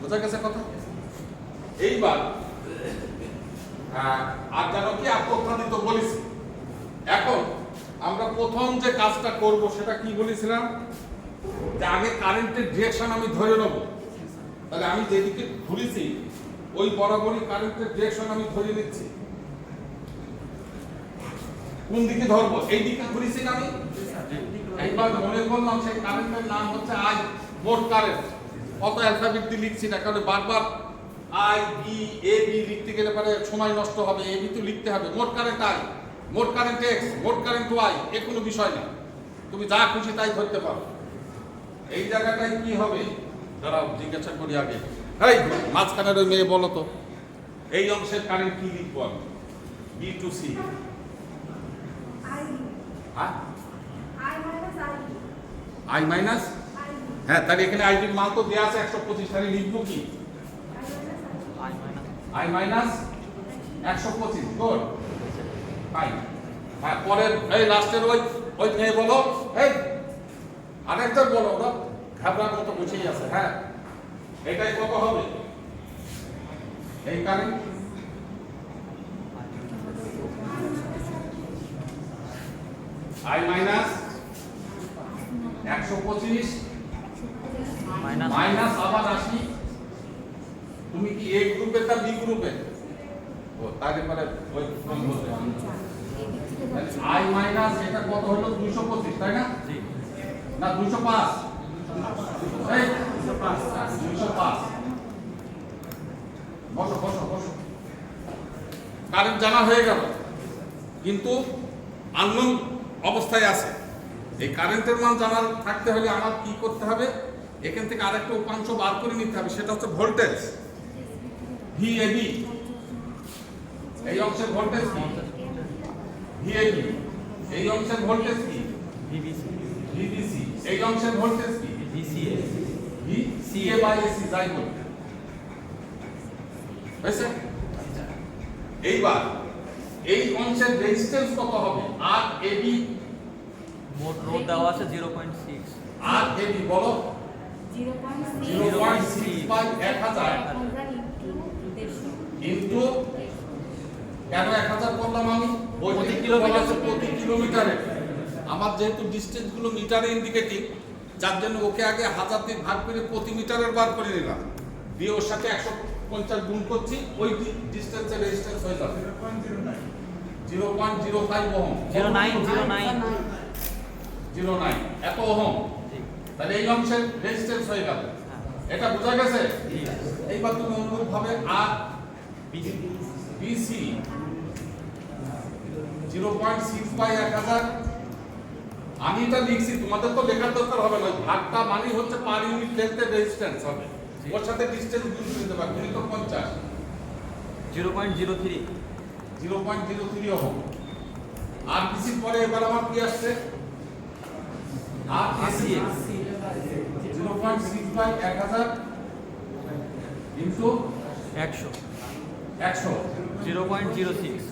বোঝা গেছে কথা? এইবার আর জানো কি আত্মপ্রাণিত বলেছি। এখন আমরা প্রথম যে কাজটা করব সেটা কি বলেছিলাম, যে আগে কারেন্টের ডিরেকশন আমি ধরে নেব। তাহলে আমি যেদিকে ঘুরেছি ওই বরাবরই কারেন্টের ডিরেকশন আমি ধরে নিচ্ছি। কোন দিকে ধরবো? এই দিকে ঘুরেছি না আমি? একবার মনে করলাম সেই কারেন্টের নাম হচ্ছে আই, মোট কারেন্ট। অত অ্যালফাবেট দিয়ে লিখছি না, কারণ বারবার আই বি এ বি লিখতে গেলে পরে সময় নষ্ট হবে। এ বি তো লিখতে হবে। মোট কারেন্ট আই, মোট কারেন্ট এক্স, মোট কারেন্ট ওয়াই, এ কোনো বিষয় না, তুমি যা খুশি তাই ধরতে পারো। এই জায়গাটায় কি হবে দাঁড়াও জিজ্ঞাসা করি আগে। এই মাঝখানের ওই মেয়ে বলো তো, এই অংশের কারেন্ট কি লিখবো আমি? B to C. হ্যাঁ, আই মাইনাস, হ্যাঁ, তাহলে এখানে আইডির মান তো দেওয়া আছে 125, তাহলে লিখবো কি? I minus 125। Good, fine. হ্যাঁ, পরের এই লাস্টের ওই মেয়ে বলো, এই আরেকজন বলো, ওরা ঘাবড়ার মতো বসেই আছে। হ্যাঁ, এটাই কত হবে? এই কারেন্ট আই মাইনাস 125 মাইনাস আবার 80। তুমি কি এ গ্রুপে তা বি গ্রুপে? ও তাহলে পরে ওই কম বলতে আই মাইনাস এটা কত হলো? 225, তাই না? জি। না 205, এই 205। বসো বসো বসো। কারেন্ট জানা হয়ে গেল, কিন্তু আননোন অবস্থায় আছে। এই কারেন্টের মান জানা থাকতে হলে আমার কি করতে হবে? এখান থেকে আরেকটা উপাংশ বার করে নিতে হবে, সেটা হচ্ছে ভোল্টেজ VAB। এই অংশের ভোল্টেজ কি? VAB। এই অংশের ভোল্টেজ কি? VBC। এই অংশের ভোল্টেজ কি? VCA/AC, যাই বলি। হয়েছে? এইবার এই অংশের রেজিস্ট্যান্স কত হবে? আর এবি, মোট রোধ দেওয়া আছে 0.6। আর এবি বলো 0.6 বাই 1000 ইনটু, কেন 1000 করলাম আমি? প্রতি কিলোমিটারে। আমার যেহেতু ডিসটেন্স গুলো মিটারে ইন্ডিকেটিভ, যার জন্য ওকে আগে 1000 দিয়ে ভাগ করে প্রতি মিটারের বার করে নিলাম, দিয়ে ওর সাথে 150 গুণ করছি, ওই ডিস্টেন্সের রেজিস্ট্যান্স হয়ে যাবে 0.05 ওহম। 09 এত ওহম। তাহলে এই অংশের রেজিস্ট্যান্স হয়ে গেল, এটা বোঝা গেছে? এইবার তুমি অনুরূপ ভাবে আর বিসি 0.6/1000, আমি এটা লিখছি, তোমাদের তো লেখার দরকার হবে না, ভাগটা মানে হচ্ছে পার ইউনিট লেন্থের রেজিস্ট্যান্স হবে, ওর সাথে ডিসটেন্স গুণ করে দেবা, গুণিত 50 0.03 ওহম। আর বিসি পরে এবার আমার কি আসছে? আর এসি 0.6/1000 ইনটু 100 0.06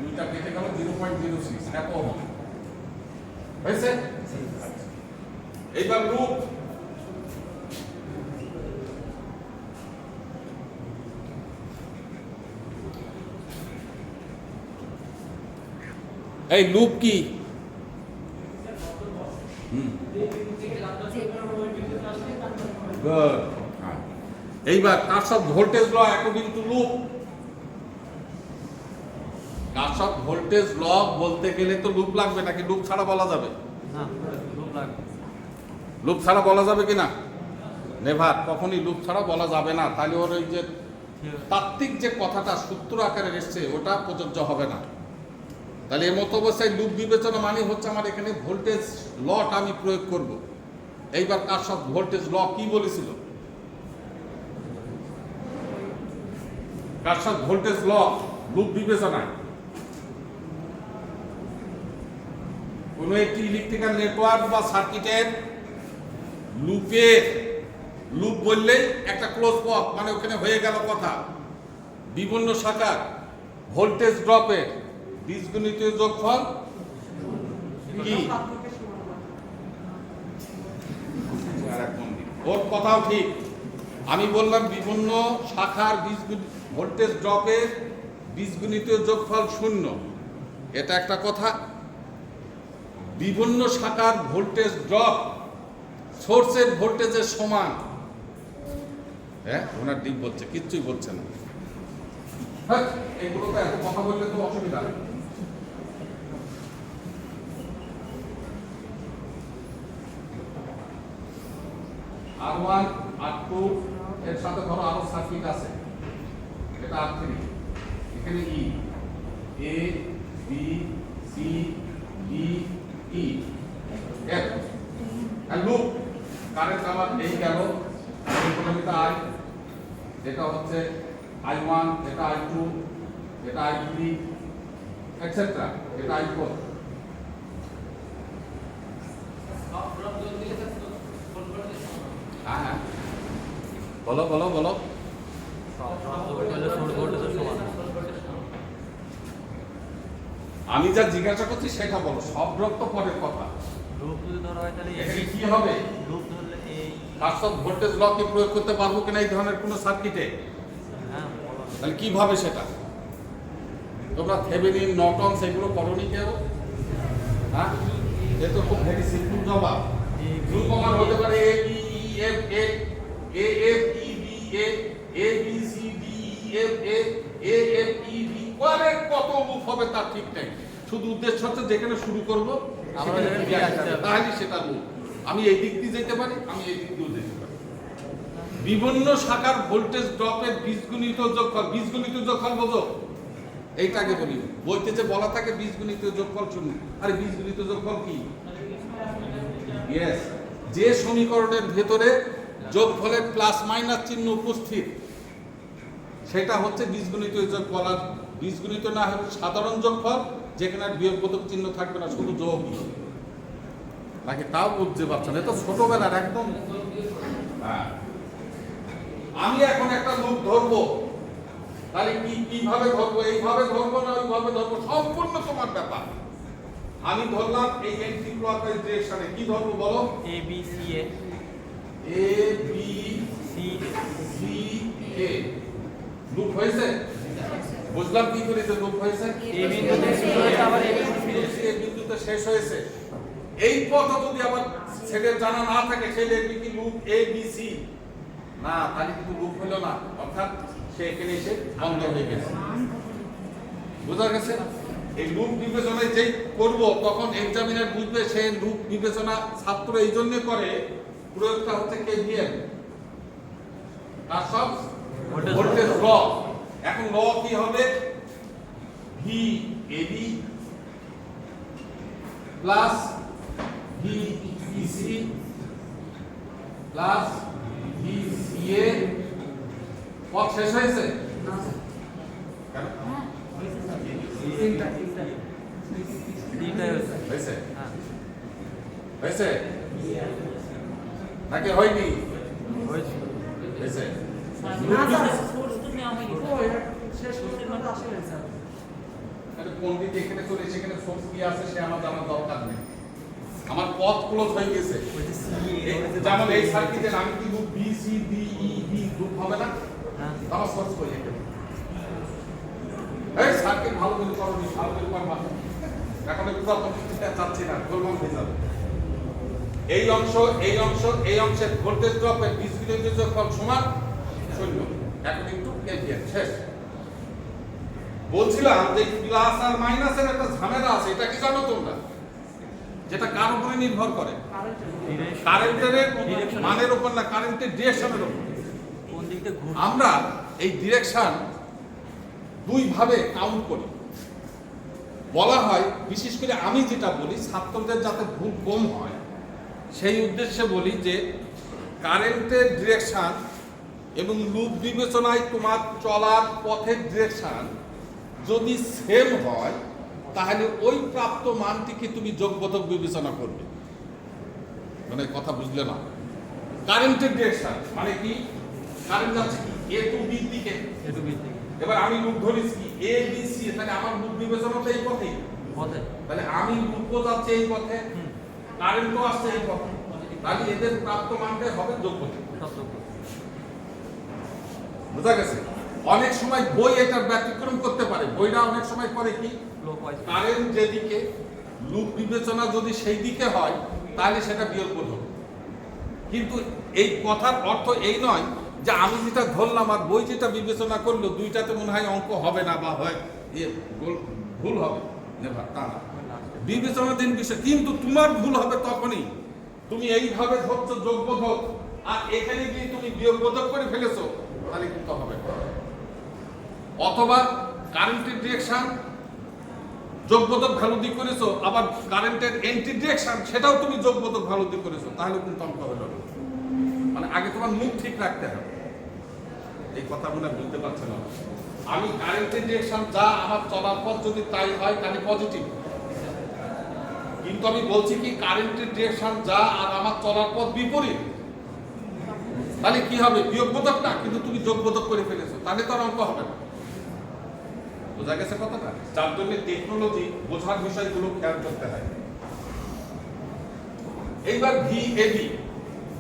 দুইটা কেটে গেল 0.06 এত ওহম হয়েছে। এইবার লুপ, এই লুপ কি? Good. এইবার Kirchhoff voltage law according to loop. Kirchhoff voltage law বলতে গেলে তো লুপ লাগবে, নাকি লুপ ছাড়া বলা যাবে? না, লুপ লাগবে। লুপ ছাড়া বলা যাবে কিনা? নেভার, কখনই লুপ ছাড়া বলা যাবে না, তাহলে ওর ওই যে তাত্ত্বিক যে কথাটা সূত্র আকারে এসছে ওটা প্রযোজ্য হবে না। তাহলে এর মতো অবস্থায় লুপ বিবেচনা মানে হচ্ছে আমার এখানে ভোল্টেজ লটা আমি প্রয়োগ করব। এইবার কারশফ ভোল্টেজ ল কি বলেছিল? কারশফ ভোল্টেজ ল লুপ বিবেচনায় কোন একটি ইলেকট্রিক্যাল নেটওয়ার্ক বা সার্কিটের লুপের, লুপ বললেই একটা ক্লোজ পথ, মানে ওখানে হয়ে গেল কথা, বিভিন্ন শাখার ভোল্টেজ ড্রপের বীজগণিত যোগফল কি? ওর কথাও ঠিক। আমি বললাম বিভিন্ন শাখার ভোল্টেজ ড্রপের বীজগণিত যোগফল 0, এটা একটা কথা। বিভিন্ন শাখার ভোল্টেজ ড্রপ সোর্সের ভোল্টেজের সমান। হ্যাঁ, ওনার ডিপ বলছে, কিচ্ছুই বলছে না। হ্যাঁ, এগুলো তো এত কথা বললে তো অসুবিধা নেই। R1 R2 এর সাথে ধরো আরো সার্কিট আছে, এটা R3, এখানে E A B C D E F R loop. Current আমার এই গেল, এটা I, এটা হচ্ছে I1, এটা I2, এটা I3 এটসেট্রা, এটা I4। হ্যাঁ হ্যাঁ, বলো বলো বলো। আমি যা জিজ্ঞাসা করছি সেটা বলো, সব রক্ত পরের কথা। লুপ যদি ধরা হয় তাহলে এখানে কি হবে? লুপ ধরলে এই কারশফ ভোল্টেজ ল কি প্রয়োগ করতে পারবো কিনা এই ধরনের কোনো সার্কিটে? হ্যাঁ, তাহলে কিভাবে সেটা? তোমরা থেভেনিন, নর্টন সেগুলো করনি কেউ? হ্যাঁ, এটা তো খুব ভেরি সিম্পল জবাব। লুপ আমার হতে পারে A B E F A, A F E B A, A B C D E F A, A F E B, অনেক কত লুপ হবে তার ঠিক নাই। শুধু উদ্দেশ্য হচ্ছে যেখানে শুরু করব তাহলে সেটা লুপ। আমি এই দিক দিয়ে যেতে পারি, আমি এই দিক দিয়েও যেতে পারি। বিভিন্ন শাখার ভোল্টেজ ড্রপের বীজগণিত যোগফল, বীজগণিত যোগফল বোঝো? এইটাকে বলি, বইতে যে বলা থাকে বীজগণিত যোগফল 0, আরে বীজগণিত যোগফল কি? ইয়েস, যে সমীকরণের ভেতরে যোগফলের প্লাস মাইনাস চিহ্ন উপস্থিত সেটা হচ্ছে বীজগণিত যোগফল। আর বীজগণিত না হবে সাধারণ যোগফল, যেখানে আর বিয়োগবোধক চিহ্ন থাকবে না, শুধু যোগ। নাকি তাও বুঝতে পারছেন? এ তো ছোটবেলার একদম। হ্যাঁ, আমি এখন একটা লুপ ধরবো, তাহলে কিভাবে ধরবো? এইভাবে ধরবো না ওইভাবে ধরবো, সম্পূর্ণ তোমার ব্যাপার। আমি ধরলাম এই এন্টি ক্লকওয়াইজ ডিরেকশনে। কি ধরবো বলো? এ B C A, A B C C A. Loop হয়েছে? বুঝলাম কি করে যে লুপ হয়েছে। এ বিন্দুতে শুরু হয়েছে, আবার এ বিন্দুতে ফিরে এই বিন্দুতে শেষ হয়েছে। এই পথ যদি আবার সেটের জানা না থাকে সে লিখবে কি লুপ এ বি সি, না তাহলে কিন্তু লুপ হলো না, অর্থাৎ সে এখানে এসে বন্ধ হয়ে গেছে। বোঝা গেছে? এই লুপ বিবেচনায় যেই করব তখন এক্সামিনার বুঝবে সে লুপ বিবেচনা ছাত্র এই জন্য করে, প্রয়োগটা হচ্ছে কেভিএল, কারশফ ভোল্টেজ ল। এখন ল কি হবে? V AB plus V BC plus V CA. পথ শেষ হয়েছে? কেন? তিনটাই হয়েছে। হয়েছে? হ্যাঁ, হয়েছে নাকি হয়নি? হয়েছে। হয়েছে। না স্যার, ওই শেষ পর্যন্ত আসেনি স্যার। তাহলে পণ্ডিত এখানে চলে সেখানে সোর্স কি আছে সে আমার জানার দরকার নেই, আমার পথ ক্লোজ হয়ে গেছে। যেমন এই সার্কিটের আমি কি loop B C D E B loop হবে না? হ্যাঁ, আমার সোর্স কই এখানে? এই সার্কিট ভালো করে করনি, ভালো করে করবা। এখন একটু আপনাদের চাচ্ছি না, গোলমাল হয়ে যাবে। এই অংশের ভোল্টেজ ড্রপের বীজগণিত যোগফল সমান 0। এখন একটু কেভিএল শেষ। বলছিলাম যে প্লাস আর মাইনাসের একটা ঝামেলা আছে, এটা কি জানো তোমরা? যেটা কার উপরে নির্ভর করে? কারেন্টের মানের উপর না, কারেন্টের ডিরেকশনের উপর। কোন দিক দিয়ে ঘুরছে? আমরা এই ডিরেকশন দুই ভাবে কাউন্ট করি। বলা হয়, বিশেষ করে আমি যেটা বলি ছাত্রদের যাতে ভুল কম হয় সেই উদ্দেশ্যে বলি যে কারেন্টের ডিরেকশন এবং লুপ বিবেচনায় তোমার চলার পথের ডিরেকশন যদি সেম হয় তাহলে ওই প্রাপ্ত মানটিকে তুমি যোগবোধক বিবেচনা করবে। মানে কথা বুঝলে না? কারেন্টের ডিরেকশন মানে কি? কারেন্ট যাচ্ছে কি এ টু বি দিকে, একটু বৃদ্ধি এবার আমি লুপ ধরিস কি এ বি সি, তাহলে আমার লুপ বিবেচনা তো এই পথেই, পথে। তাহলে আমি লুপও যাচ্ছে এই পথে, কারেন্টও আসছে এই পথে, তাহলে এদের প্রাপ্ত মানটাই হবে যোগবোধক। বুঝা গেছে? অনেক সময় বই এটার ব্যতিক্রম করতে পারে। বইটা অনেক সময় করে কি, কারেন্ট যেদিকে লুপ বিবেচনা যদি সেই দিকে হয় তাহলে সেটা বিয়োগবোধক। কিন্তু এই কথার অর্থ এই নয় যে আমি যেটা ধরলাম আর বই যেটা বিবেচনা করলো দুইটাতে মনে হয় অঙ্ক হবে না বা হয় ভুল হবে, তা না। বিবেচনাধীন বিষয়, কিন্তু তোমার ভুল হবে তখনই তুমি এইভাবে ধরছো যোগবোধক আর এখানে গিয়ে তুমি বিয়োগবোধক করে ফেলেছো, তাহলে কিন্তু হবে না। অথবা কারেন্টের ডিরেকশন যোগবোধক ভ্যালু দিয়ে করেছো, আবার কারেন্টের এন্টি ডিরেকশন সেটাও তুমি যোগবোধক ভ্যালু দিয়ে করেছো, তাহলে কিন্তু অঙ্ক হবে না। মানে আগে তোমার মুখ ঠিক রাখতে হবে। এই কথা মনে বুঝতে পারছে না? আমি কারেন্টের ডিরেকশন যা আমার চলার পথ যদি তাই হয় তাহলে পজিটিভ, কিন্তু আমি বলছি কি কারেন্টের ডিরেকশন যা আর আমার চলার পথ বিপরীত, তাহলে কি হবে? বিয়োগবোধকটা, কিন্তু তুমি যোগবোধক করে ফেলেছো, তাহলে তো আর অঙ্ক হবে না। বোঝা গেছে কথাটা? যার জন্য টেকনোলজি বোঝার বিষয়গুলো খেয়াল করতে হয়। এইবার ভিএবি,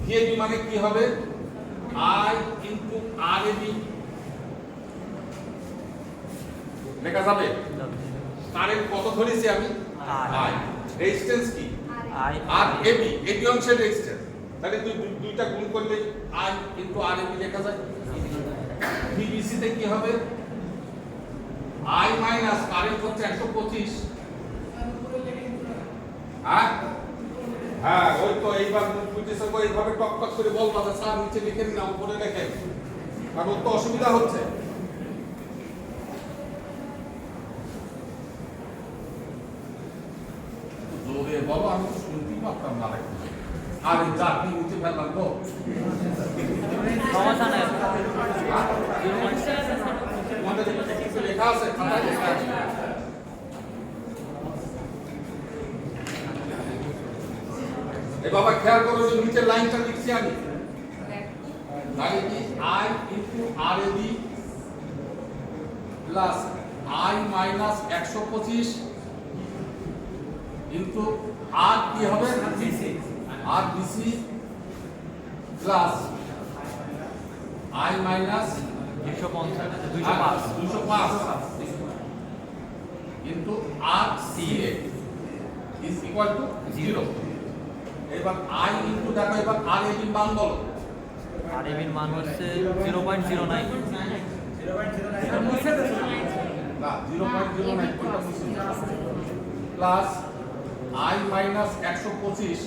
ভিএবি মানে কি হবে? আই ইনটু আরএবি লেখা যাবে। কারেন্ট কত ধরেছি আমি? আই। রেজিস্ট্যান্স কি? আর এবি, এবি অংশের রেজিস্ট্যান্স, তাহলে দুইটা গুণ করলে আই ইনটু আরএবি লেখা যায়। ভিবিসি তে কি হবে? আই মাইনাস কারেন্ট হচ্ছে 125। হ্যাঁ ওই তো এইবার বুঝতেছ, এইভাবে টক টক করে বলবা যে স্যার নিচে লিখে না উপরে লেখেন, কারণ তো অসুবিধা হচ্ছে। জোরে বলো, আমি তো শুনতেই পারতাম না। আর চাকরি নিচে ফেললাম তো সমস্যা নেই। লেখা আছে, খাতায় লেখা আছে। এ বাবা খেয়াল করো যে নিচের লাইনটা লিখছি আমি, তাহলে কি I into RAB plus I minus 125 into R কি হবে? R BC plus I minus 205 into R CA is equal to 0। এবার আই ইনটু দেখো এবার আর এ বির মান বলো। আর এর মান হচ্ছে 0.09। না 0.09 প্লাস আই মাইনাস 125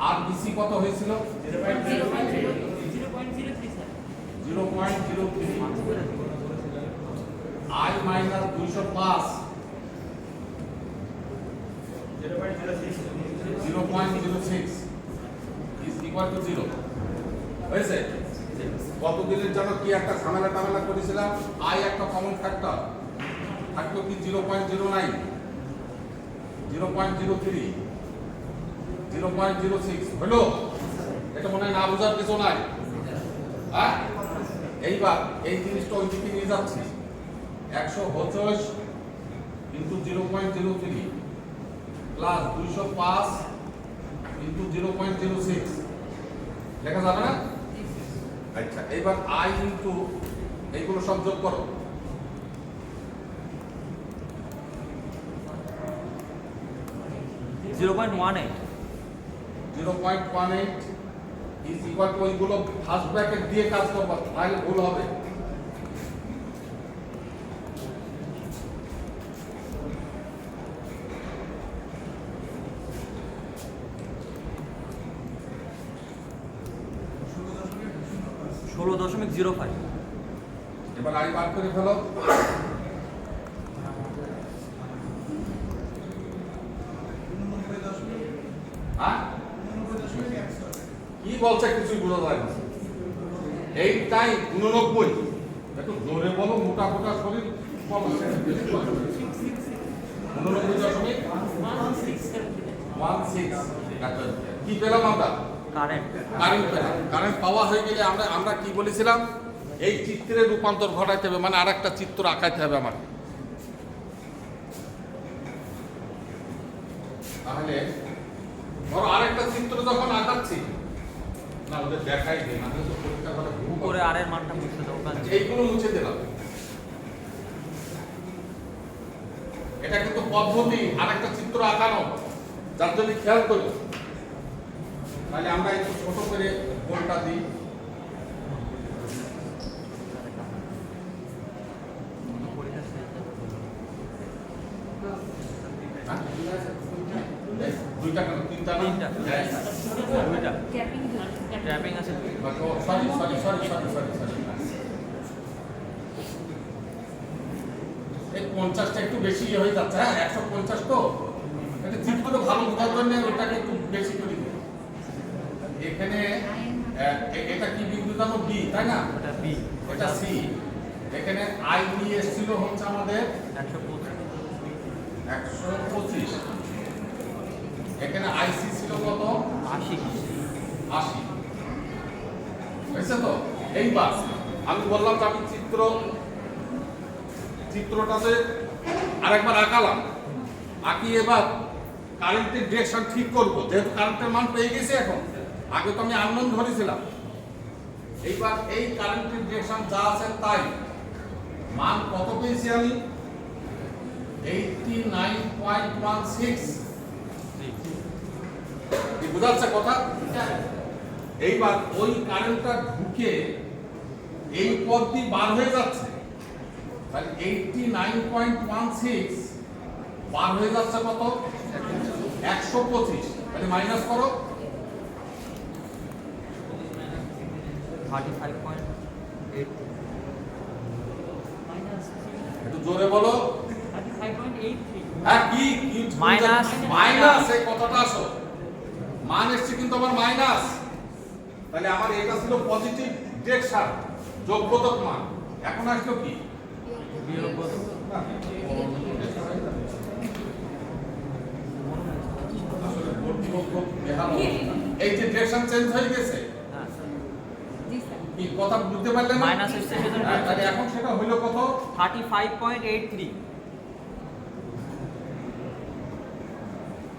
আর বিসি কত হয়েছিল 0.03 I minus 205 0.06 is equal to 0 হয়েছে। কত দিনের জন্য কি একটা ঝামেলা টামেলা করেছিলাম, আই একটা কমন ফ্যাক্টর থাকলো কি 0.09 0.03 0.06 হলো। এটা মনে হয় না বোঝার কিছু নাই। হ্যাঁ এইবার এই জিনিসটা ওই দিকে নিয়ে যাচ্ছি 125 ইন্টু 0.03 প্লাস 205 ইন্টু 0.06 লেখা যাবে না? আচ্ছা এবার আই ইন্টু এইগুলো সব যোগ করো। $0.18 0.18 is equal to ওইগুলো ফার্স্ট ব্র্যাকেট দিয়ে কাজ করবা, তাহলে ভুল হবে। $16.05। এবার আই বার করে ফেলো। হ্যাঁ কি বলছে কিছুই বোঝা যায় না। এইটাই 89 একটু জোরে বলো, মোটা মোটা শরীর বলো। 89.16 কি পেলাম আমরা? কারেন্ট পেলাম। কারেন্ট পাওয়া হয়ে গেলে আমরা কি বলেছিলাম, এই চিত্রের রূপান্তর ঘটাইতে হবে, মানে আরেকটা চিত্র আঁকাইতে হবে আমাকে। তাহলে ধরো আরেকটা চিত্র যখন আঁকাচ্ছি, না ওদের দেখাই দিই, না তো পরীক্ষা করে উপরে আর এর মানটা মুছে দাও। এইগুলো মুছে দিলাম। এটা কিন্তু পদ্ধতি আরেকটা চিত্র আঁকানো, যার জন্য খেয়াল করো। তাহলে আমরা একটু ছোট করে গোলটা দিই। দুইটা কেন তিনটা না? তিনটা। দুইটা ট্যাপিং আছে। সরি এই 50টা একটু বেশি হয়ে যাচ্ছে। হ্যাঁ 150 তো এটা চিত্র ভালো বোঝার জন্য ওটাকে একটু বেশি করে দিই। এখানে এটা কি বিন্দু জানো? বি, তাই না? এটা বি, এটা সি। এখানে আই নিয়ে এসেছিল হচ্ছে আমাদের 125। এখানে আইসি ছিল কত? 80। হয়েছে তো? এইবার আমি বললাম যে আমি চিত্রটাতে আরেকবার আঁকালাম। আঁকি এবার কারেন্টের ডিরেকশন ঠিক করব, যেহেতু কারেন্টের মান পেয়ে গেছি এখন। আগে তো আমি আননোন ধরেছিলাম। এইবার এই কারেন্টের ডিরেকশন যা আছে তাই মান কত পেয়েছি আমি? 89.16। কি বুঝাচ্ছে কথা? এইবার ওই কারেন্টটা ঢুকে এই পথ দিয়ে বার হয়ে যাচ্ছে, তাহলে 89.16 বার হয়ে যাচ্ছে কত? 125। তাহলে মাইনাস করো। 35.8। একটু জোরে বলো। 35.83 হ্যাঁ কি মাইনাস এই কথাটা আসো। মান এসছে কিন্তু আমার মাইনাস। তাহলে আমার এটা ছিল পজিটিভ ডিরেকশন, যোগবোধক মান। এখন আসলো কি? বিয়োগবোধক। এই যে ডিরেকশন চেঞ্জ হয়ে গেছে, হ্যাঁ জি স্যার কি কথা বুঝতে পারলেন? মাইনাস এসছে সেজন্য তাহলে এখন সেটা হইলো কত? 35.83।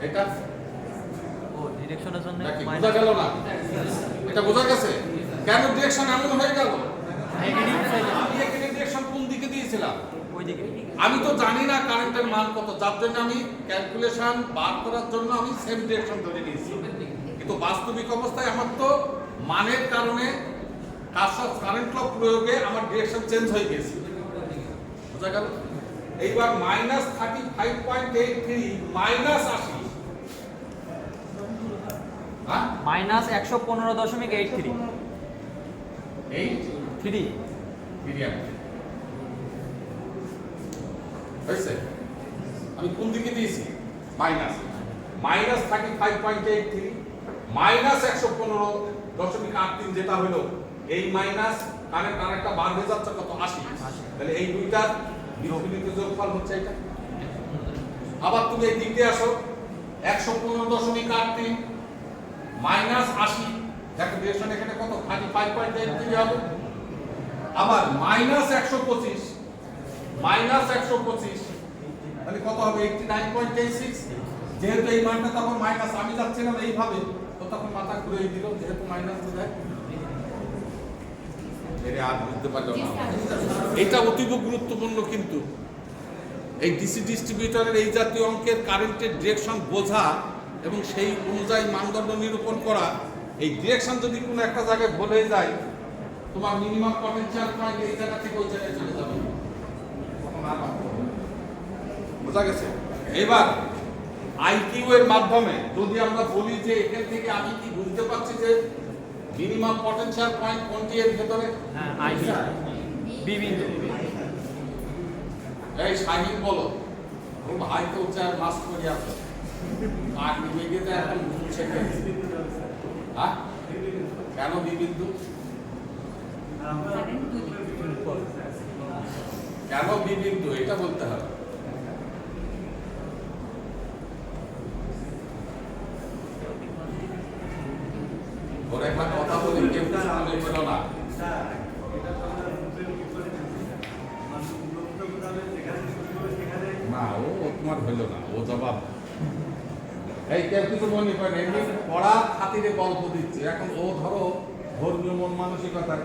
এটা ও ডিরেকশনের জন্য নাকি বোঝা মাইনাস গেল না? এটা বোঝা গেছে কেন ডিরেকশন এমন হয়ে গেল? Negative side. আমি এখানে ডিরেকশন কোন দিকে দিয়েছিলাম? ওই ওইদিকে। আমি তো জানি না কারেন্টের মান কত, যার জন্য আমি ক্যালকুলেশন বার করার জন্য আমি সেম ডিরেকশন ধরে নিয়েছি, কিন্তু বাস্তবিক অবস্থায় আমার তো মানের কারণে কারেন্ট ল প্রয়োগে আমার ডিরেকশন চেঞ্জ হয়ে গেছে, বুঝা গেল? এইবার -35.83 -80, হ্যাঁ মাইনাস 115.83 এই 3 মিডিয়াম হয়েছে। আমি কোন দিকে দিয়েছি? -35.83 -115.83, যেটা হলো এই মাইনাস কারেন্ট আরেকটা বার হয়ে যাচ্ছে কত? 80। তাহলে এই দুইটার বিপরীত যোগফল হচ্ছে এটা। আবার তুমি এই দিক দিয়ে আসো, 115.83 -80, দেখো ডিরেকশন এখানে কত? 35.83 হবে। আবার -125 তাহলে কত হবে? 89.86। যেহেতু এই মানটা তখন মাইনাস, আমি যাচ্ছিলাম এইভাবে, তো তখন মাথা ঘুরে দিল, যেহেতু মাইনাস বোঝায় এর আর বুঝতে পারলো না। এটা অতীব গুরুত্বপূর্ণ, কিন্তু এই ডিসি ডিস্ট্রিবিউটরের এই জাতীয় অঙ্কের কারেন্টের ডিরেকশন বোঝা এবং সেই অনুযায়ী মানদণ্ড নিরূপণ করা, এই ডিরেকশন যদি কোনো একটা জায়গায় ভুল হয়ে যায়, তোমার মিনিমাম পটেনশিয়াল পয়েন্ট এই জায়গা থেকে ওই জায়গায় চলে যাবে, তখন আর পাবো না। বোঝা গেছে? এবার আইকিউ এর মাধ্যমে যদি আমরা বলি যে এখান থেকে আমি কি বুঝতে পারছি যে মিনিমাম পটেনশিয়াল পয়েন্ট কোনটি এর ভেতরে? হ্যাঁ আইসি বি বিন্দু। এই শাহিন বলো, ও ভাই তো চার মাস করে আছে, আর নিয়ে গিয়ে এখন মুছে গেছে, হ্যাঁ কেন বি বিন্দু? কেন বি বিন্দু এটা বলতে হবে। ওরা একটা কথা বলি, কেউ কিছু মনে করো না। না ও তোমার হইল না, ও জবাব এই কেউ কিছু মনে করেন, এমনি পড়ার খাতিরে গল্প দিচ্ছে। এখন ও ধরো ধর্মীয় মন মানসিকতা,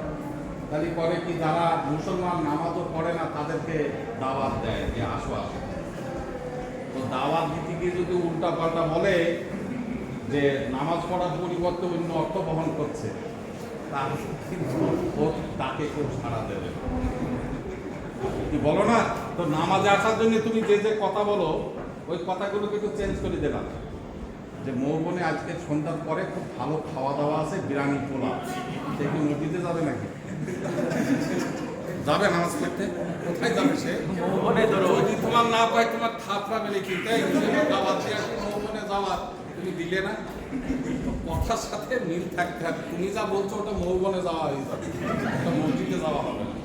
তাহলে করে কি, যারা মুসলমান নামাজও পড়ে না তাদেরকে দাওয়াত দেয় যে আসো আসো। তো দাওয়াত দিতে গিয়ে যদি উল্টা পাল্টা বলে যে নামাজ পড়ার পরিবর্তে অন্য অর্থ বহন করছে, তাহলে কিন্তু ও তাকে কেউ সাড়া দেবে না। কি বলো না? তো নামাজে আসার জন্য তুমি যে যে কথা বলো, ওই কথাগুলোকে একটু চেঞ্জ করে দেবা, যে মৌবনে আজকে সন্ধ্যার পরে খুব ভালো খাওয়া দাওয়া আছে, বিরিয়ানি পোলা, সে কি মসজিদে যাবে নাকি? যাবে নামাজ পড়তে? কোথায় যাবে সে? মৌবনে ধরো। যদি তোমার না পায়, তোমার থাপড়া মেলে কি তাই দাওয়াত দিয়ে আসি, মৌবনে যাওয়া তুমি দিলে না, কথার সাথে মিল থাকতে হবে। তুমি যা বলছো ওটা মৌবনে যাওয়া হয়ে যাবে, ওটা মসজিদে যাওয়া হবে না।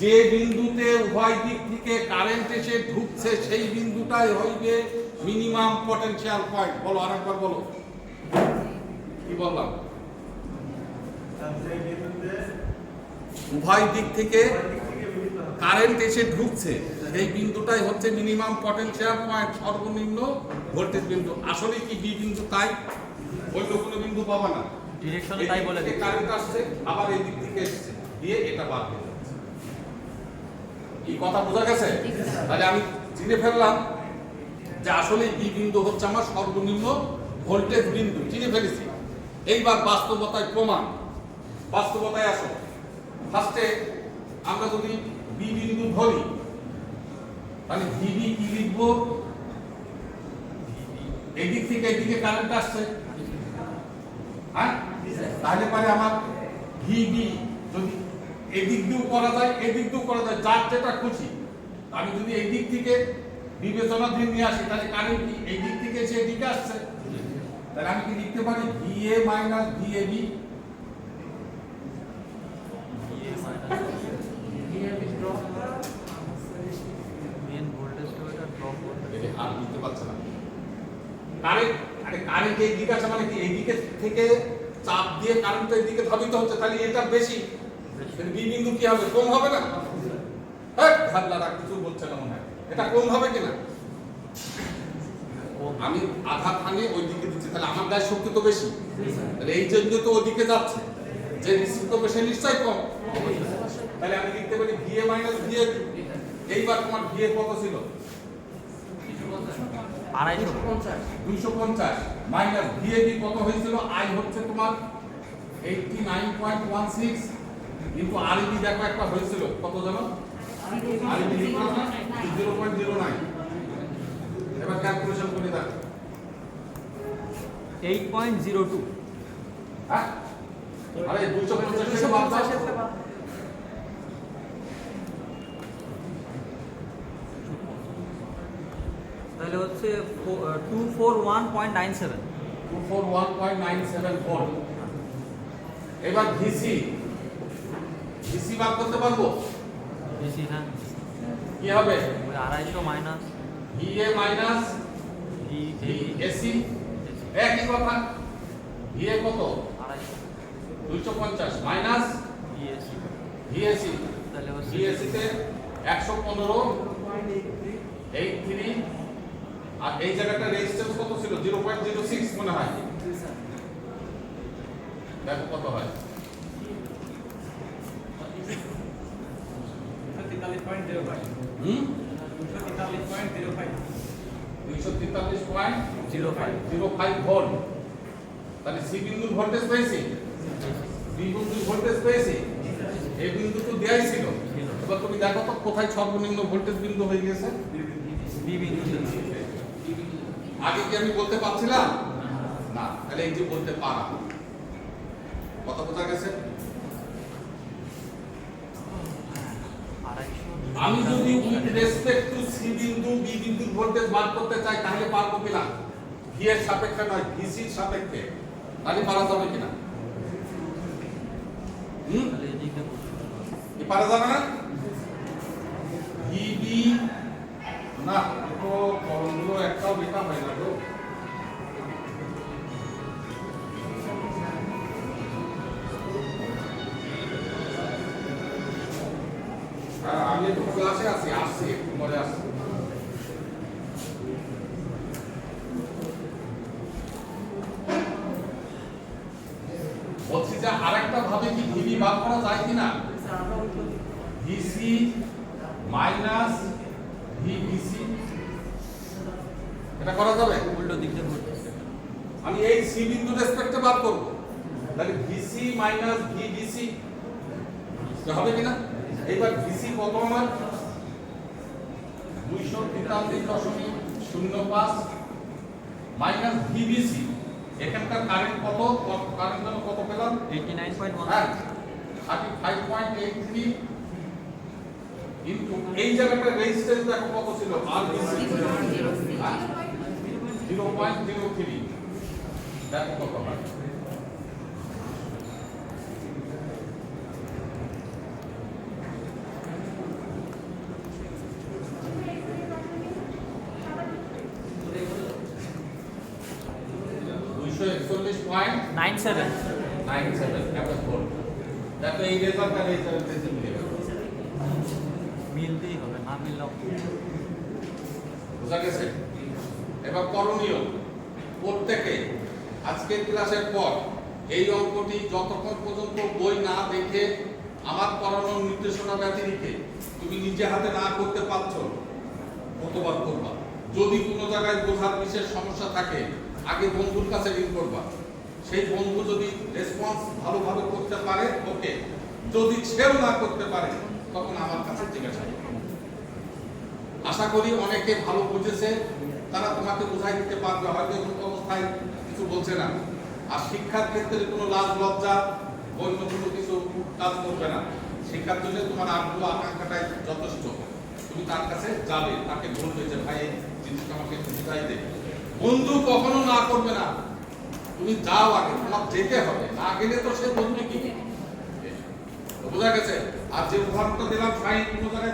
যে বিন্দুতে উভয় দিক থেকে কারেন্ট এসে ঢুকছে সেই বিন্দুটাই হইবে মিনিমাম পটেনশিয়াল পয়েন্ট। বলো আরেকবার বলো, কি বললাম? উভয় দিক থেকে কারেন্ট এসে ঢুকছে সেই বিন্দুটাই হচ্ছে মিনিমাম পটেনশিয়াল পয়েন্ট, সর্বনিম্ন ভোল্টেজ বিন্দু। আসলে কি বি বিন্দু তাই, অন্য কোনো বিন্দু পাবা না। ডিরেকশনে তাই বলে দিচ্ছে। কারেন্ট আসছে, আবার এই দিক থেকে এসছে, দিয়ে এটা বার হয়ে যাচ্ছে। এই কথা বোঝা গেছে? তাহলে আমি চিনে ফেললাম যে আসলে বি বিন্দু হচ্ছে আমার সর্বনিম্ন ভোল্টেজ বিন্দু, চিনে ফেলেছি। এইবার বাস্তবতায় প্রমাণ, বাস্তবতায় আসো। ফার্স্টে আমরা যদি বি বিন্দু ধরি, তাহলে ভিবি কি লিখবো? এদিক থেকে এদিকে কারেন্ট আসছে, হ্যাঁ, তাহলে পরে আমার ভিবি যদি এদিক দিয়েও করা যায়, এদিক দিয়েও করা যায়, যার যেটা খুশি। আমি যদি এই দিক থেকে বিবেচনাধীন নিয়ে আসি, তাহলে কারেন্ট কি এই দিক থেকে এসে এদিকে আসছে, তাহলে আমি কি লিখতে পারি ভিএ মাইনাস ভিএবি। মেন ভোল্টেজটা ওটা ড্রপ করতে আর বুঝতে পারছে না কারেন্ট, আরে কারেন্ট এই দিকে আছে মানে কি এই দিকে থেকে চাপ দিয়ে কারেন্ট এই দিকে ধাবিত হচ্ছে, তাহলে এটা বেশি, বি বিন্দু কি হবে? কম হবে না? হ্যাঁ ভাবলারা কিছু বলছে না মনে হয়, এটা কম হবে কিনা? আমি আধা ভাঙে ওই দিকে দিচ্ছি, তাহলে আমার গায়ে শক্তি তো বেশি, তাহলে এই জন্য তো ওদিকে যাচ্ছে, যে নিশ্চিত হবে সে নিশ্চয় কম। তাহলে আমি লিখতে পারি ভিএ মাইনাস ভিএ। এইবার তোমার ভিএ কত ছিল? 250 250 250 মাইনাস ভিএবি কত হয়েছিল? আই হচ্ছে তোমার 89.16 কিন্তু আরবি দেখো একটা হয়েছিল কত জানো? আরবি লিখলাম না 0.09। এবার ক্যালকুলেশন করে দেখো। 8.02 হ্যাঁ আরে 250 থেকে বাদ দাও। 250 এর বাদ। তাহলে হচ্ছে 241.97 241.974। এবার ভিসি বার করতে পারবো? বেশি। হ্যাঁ, কি হবে? ওই 250 মাইনাস ভিএ মাইনাস ভিএসি একই কথা। ভিএ কত? 250 মাইনাস BSc ভিএসি। তাহলে হচ্ছে ভিএসি তে 115.83 আর এই জায়গাটা রেজিস্ট্যান্স কত ছিল? 0.06 মনে হয়। জি স্যার। দেখো কত হয়। 43.05 হুম 43.05 243.05 ভোল্ট। তাহলে সি বিন্দুর ভোল্টেজ পেয়েছি, বি বিন্দুর ভোল্টেজ পেয়েছি, এই বিন্দু তো দেয়াই ছিল। এবার তুমি দেখো তো কোথায় সর্বনিম্ন ভোল্টেজ বিন্দু হয়ে গেছে। B বিন্দুতে। আগে কি আমি বলতে পারছিলাম না? তাহলে এই যে বলতে পারা কথা বোঝা গেছে। 250 আমি যদি উইথ রেসপেক্ট টু সি বিন্দু বি বিন্দুর ভোল্টেজ বার করতে চাই তাহলে পারবো কিনা? ভি এর সাপেক্ষে নয়, ভিসির সাপেক্ষে। তাহলে পারা যাবে কিনা? তাহলে এদিকে কি পারা যাবে না? ভিবি না তো ফর্মুলা একটাও লেখা হয় না তো। আমি একটু ক্লাসে আসছি একটু পরে আসছি। বলছি যে আরেকটা ভাবে কি ভিবি বার করা যায় কিনা? স্যার আমরা উত্তর দিই। ভিসি মাইনাস ভিবিসি এটা করা যাবে? উল্টো দিক দিয়ে ঘুরতেছে। আমি এই সি বিন্দু রেসপেক্টে বার করব, তাহলে ভিসি মাইনাস ভিবিসি হবে কিনা? এইবার ভিসি কত আমার? 243.05 মাইনাস ভিবিসি। এখানকার কারেন্ট কত? কারেন্ট কত পেলাম? 89.1 হ্যাঁ 35.83 কিন্তু এই জায়গাটা রেজিস্ট্যান্স দেখো কত ছিল? আরবিসি 0.03 দেখো কত হয়।97 দেখো এই রেজাল্ট আর এই রেজাল্ট মিলে গেল। মিলতেই হবে, না মিললেও বুঝা গেছে? এবার করণীয় প্রত্যেকে আজকের ক্লাসের পর এই অঙ্কটি যতক্ষণ পর্যন্ত বই না দেখে আমার করানোর নির্দেশনা ব্যতিরেকে তুমি নিজে হাতে না করতে পারছো কতবার করবা। যদি কোনো জায়গায় বোঝার বিশেষ সমস্যা থাকে আগে বন্ধুর কাছে রিং করবা। সেই বন্ধু যদি রেসপন্স ভালোভাবে করতে পারে ওকে, যদি সেও না করতে পারে তখন আমার কাছে জিজ্ঞাসা করবে। আশা করি অনেকে ভালো বুঝেছে, তারা তোমাকে বুঝাই দিতে পারবে, হয়তো এমন অবস্থায় কিছু বলছে না। আর শিক্ষার ক্ষেত্রে কোনো লাজ লজ্জা অন্য কোনো কিছু কাজ করবে না। শিক্ষার জন্য তোমার আগ্রহ আকাঙ্ক্ষাটাই যথেষ্ট। তুমি তার কাছে যাবে, তাকে বলবে যে ভাই এই জিনিসটা আমাকে একটু বুঝাই দে। বন্ধু কখনো না করবে না, তুমি যাও আগে, তোমার যেতে হবে, না গেলে তো সে বলবে কি? বোঝা গেছে? আর যে উদাহরণটা দিলাম সাইন কোনো জায়গায়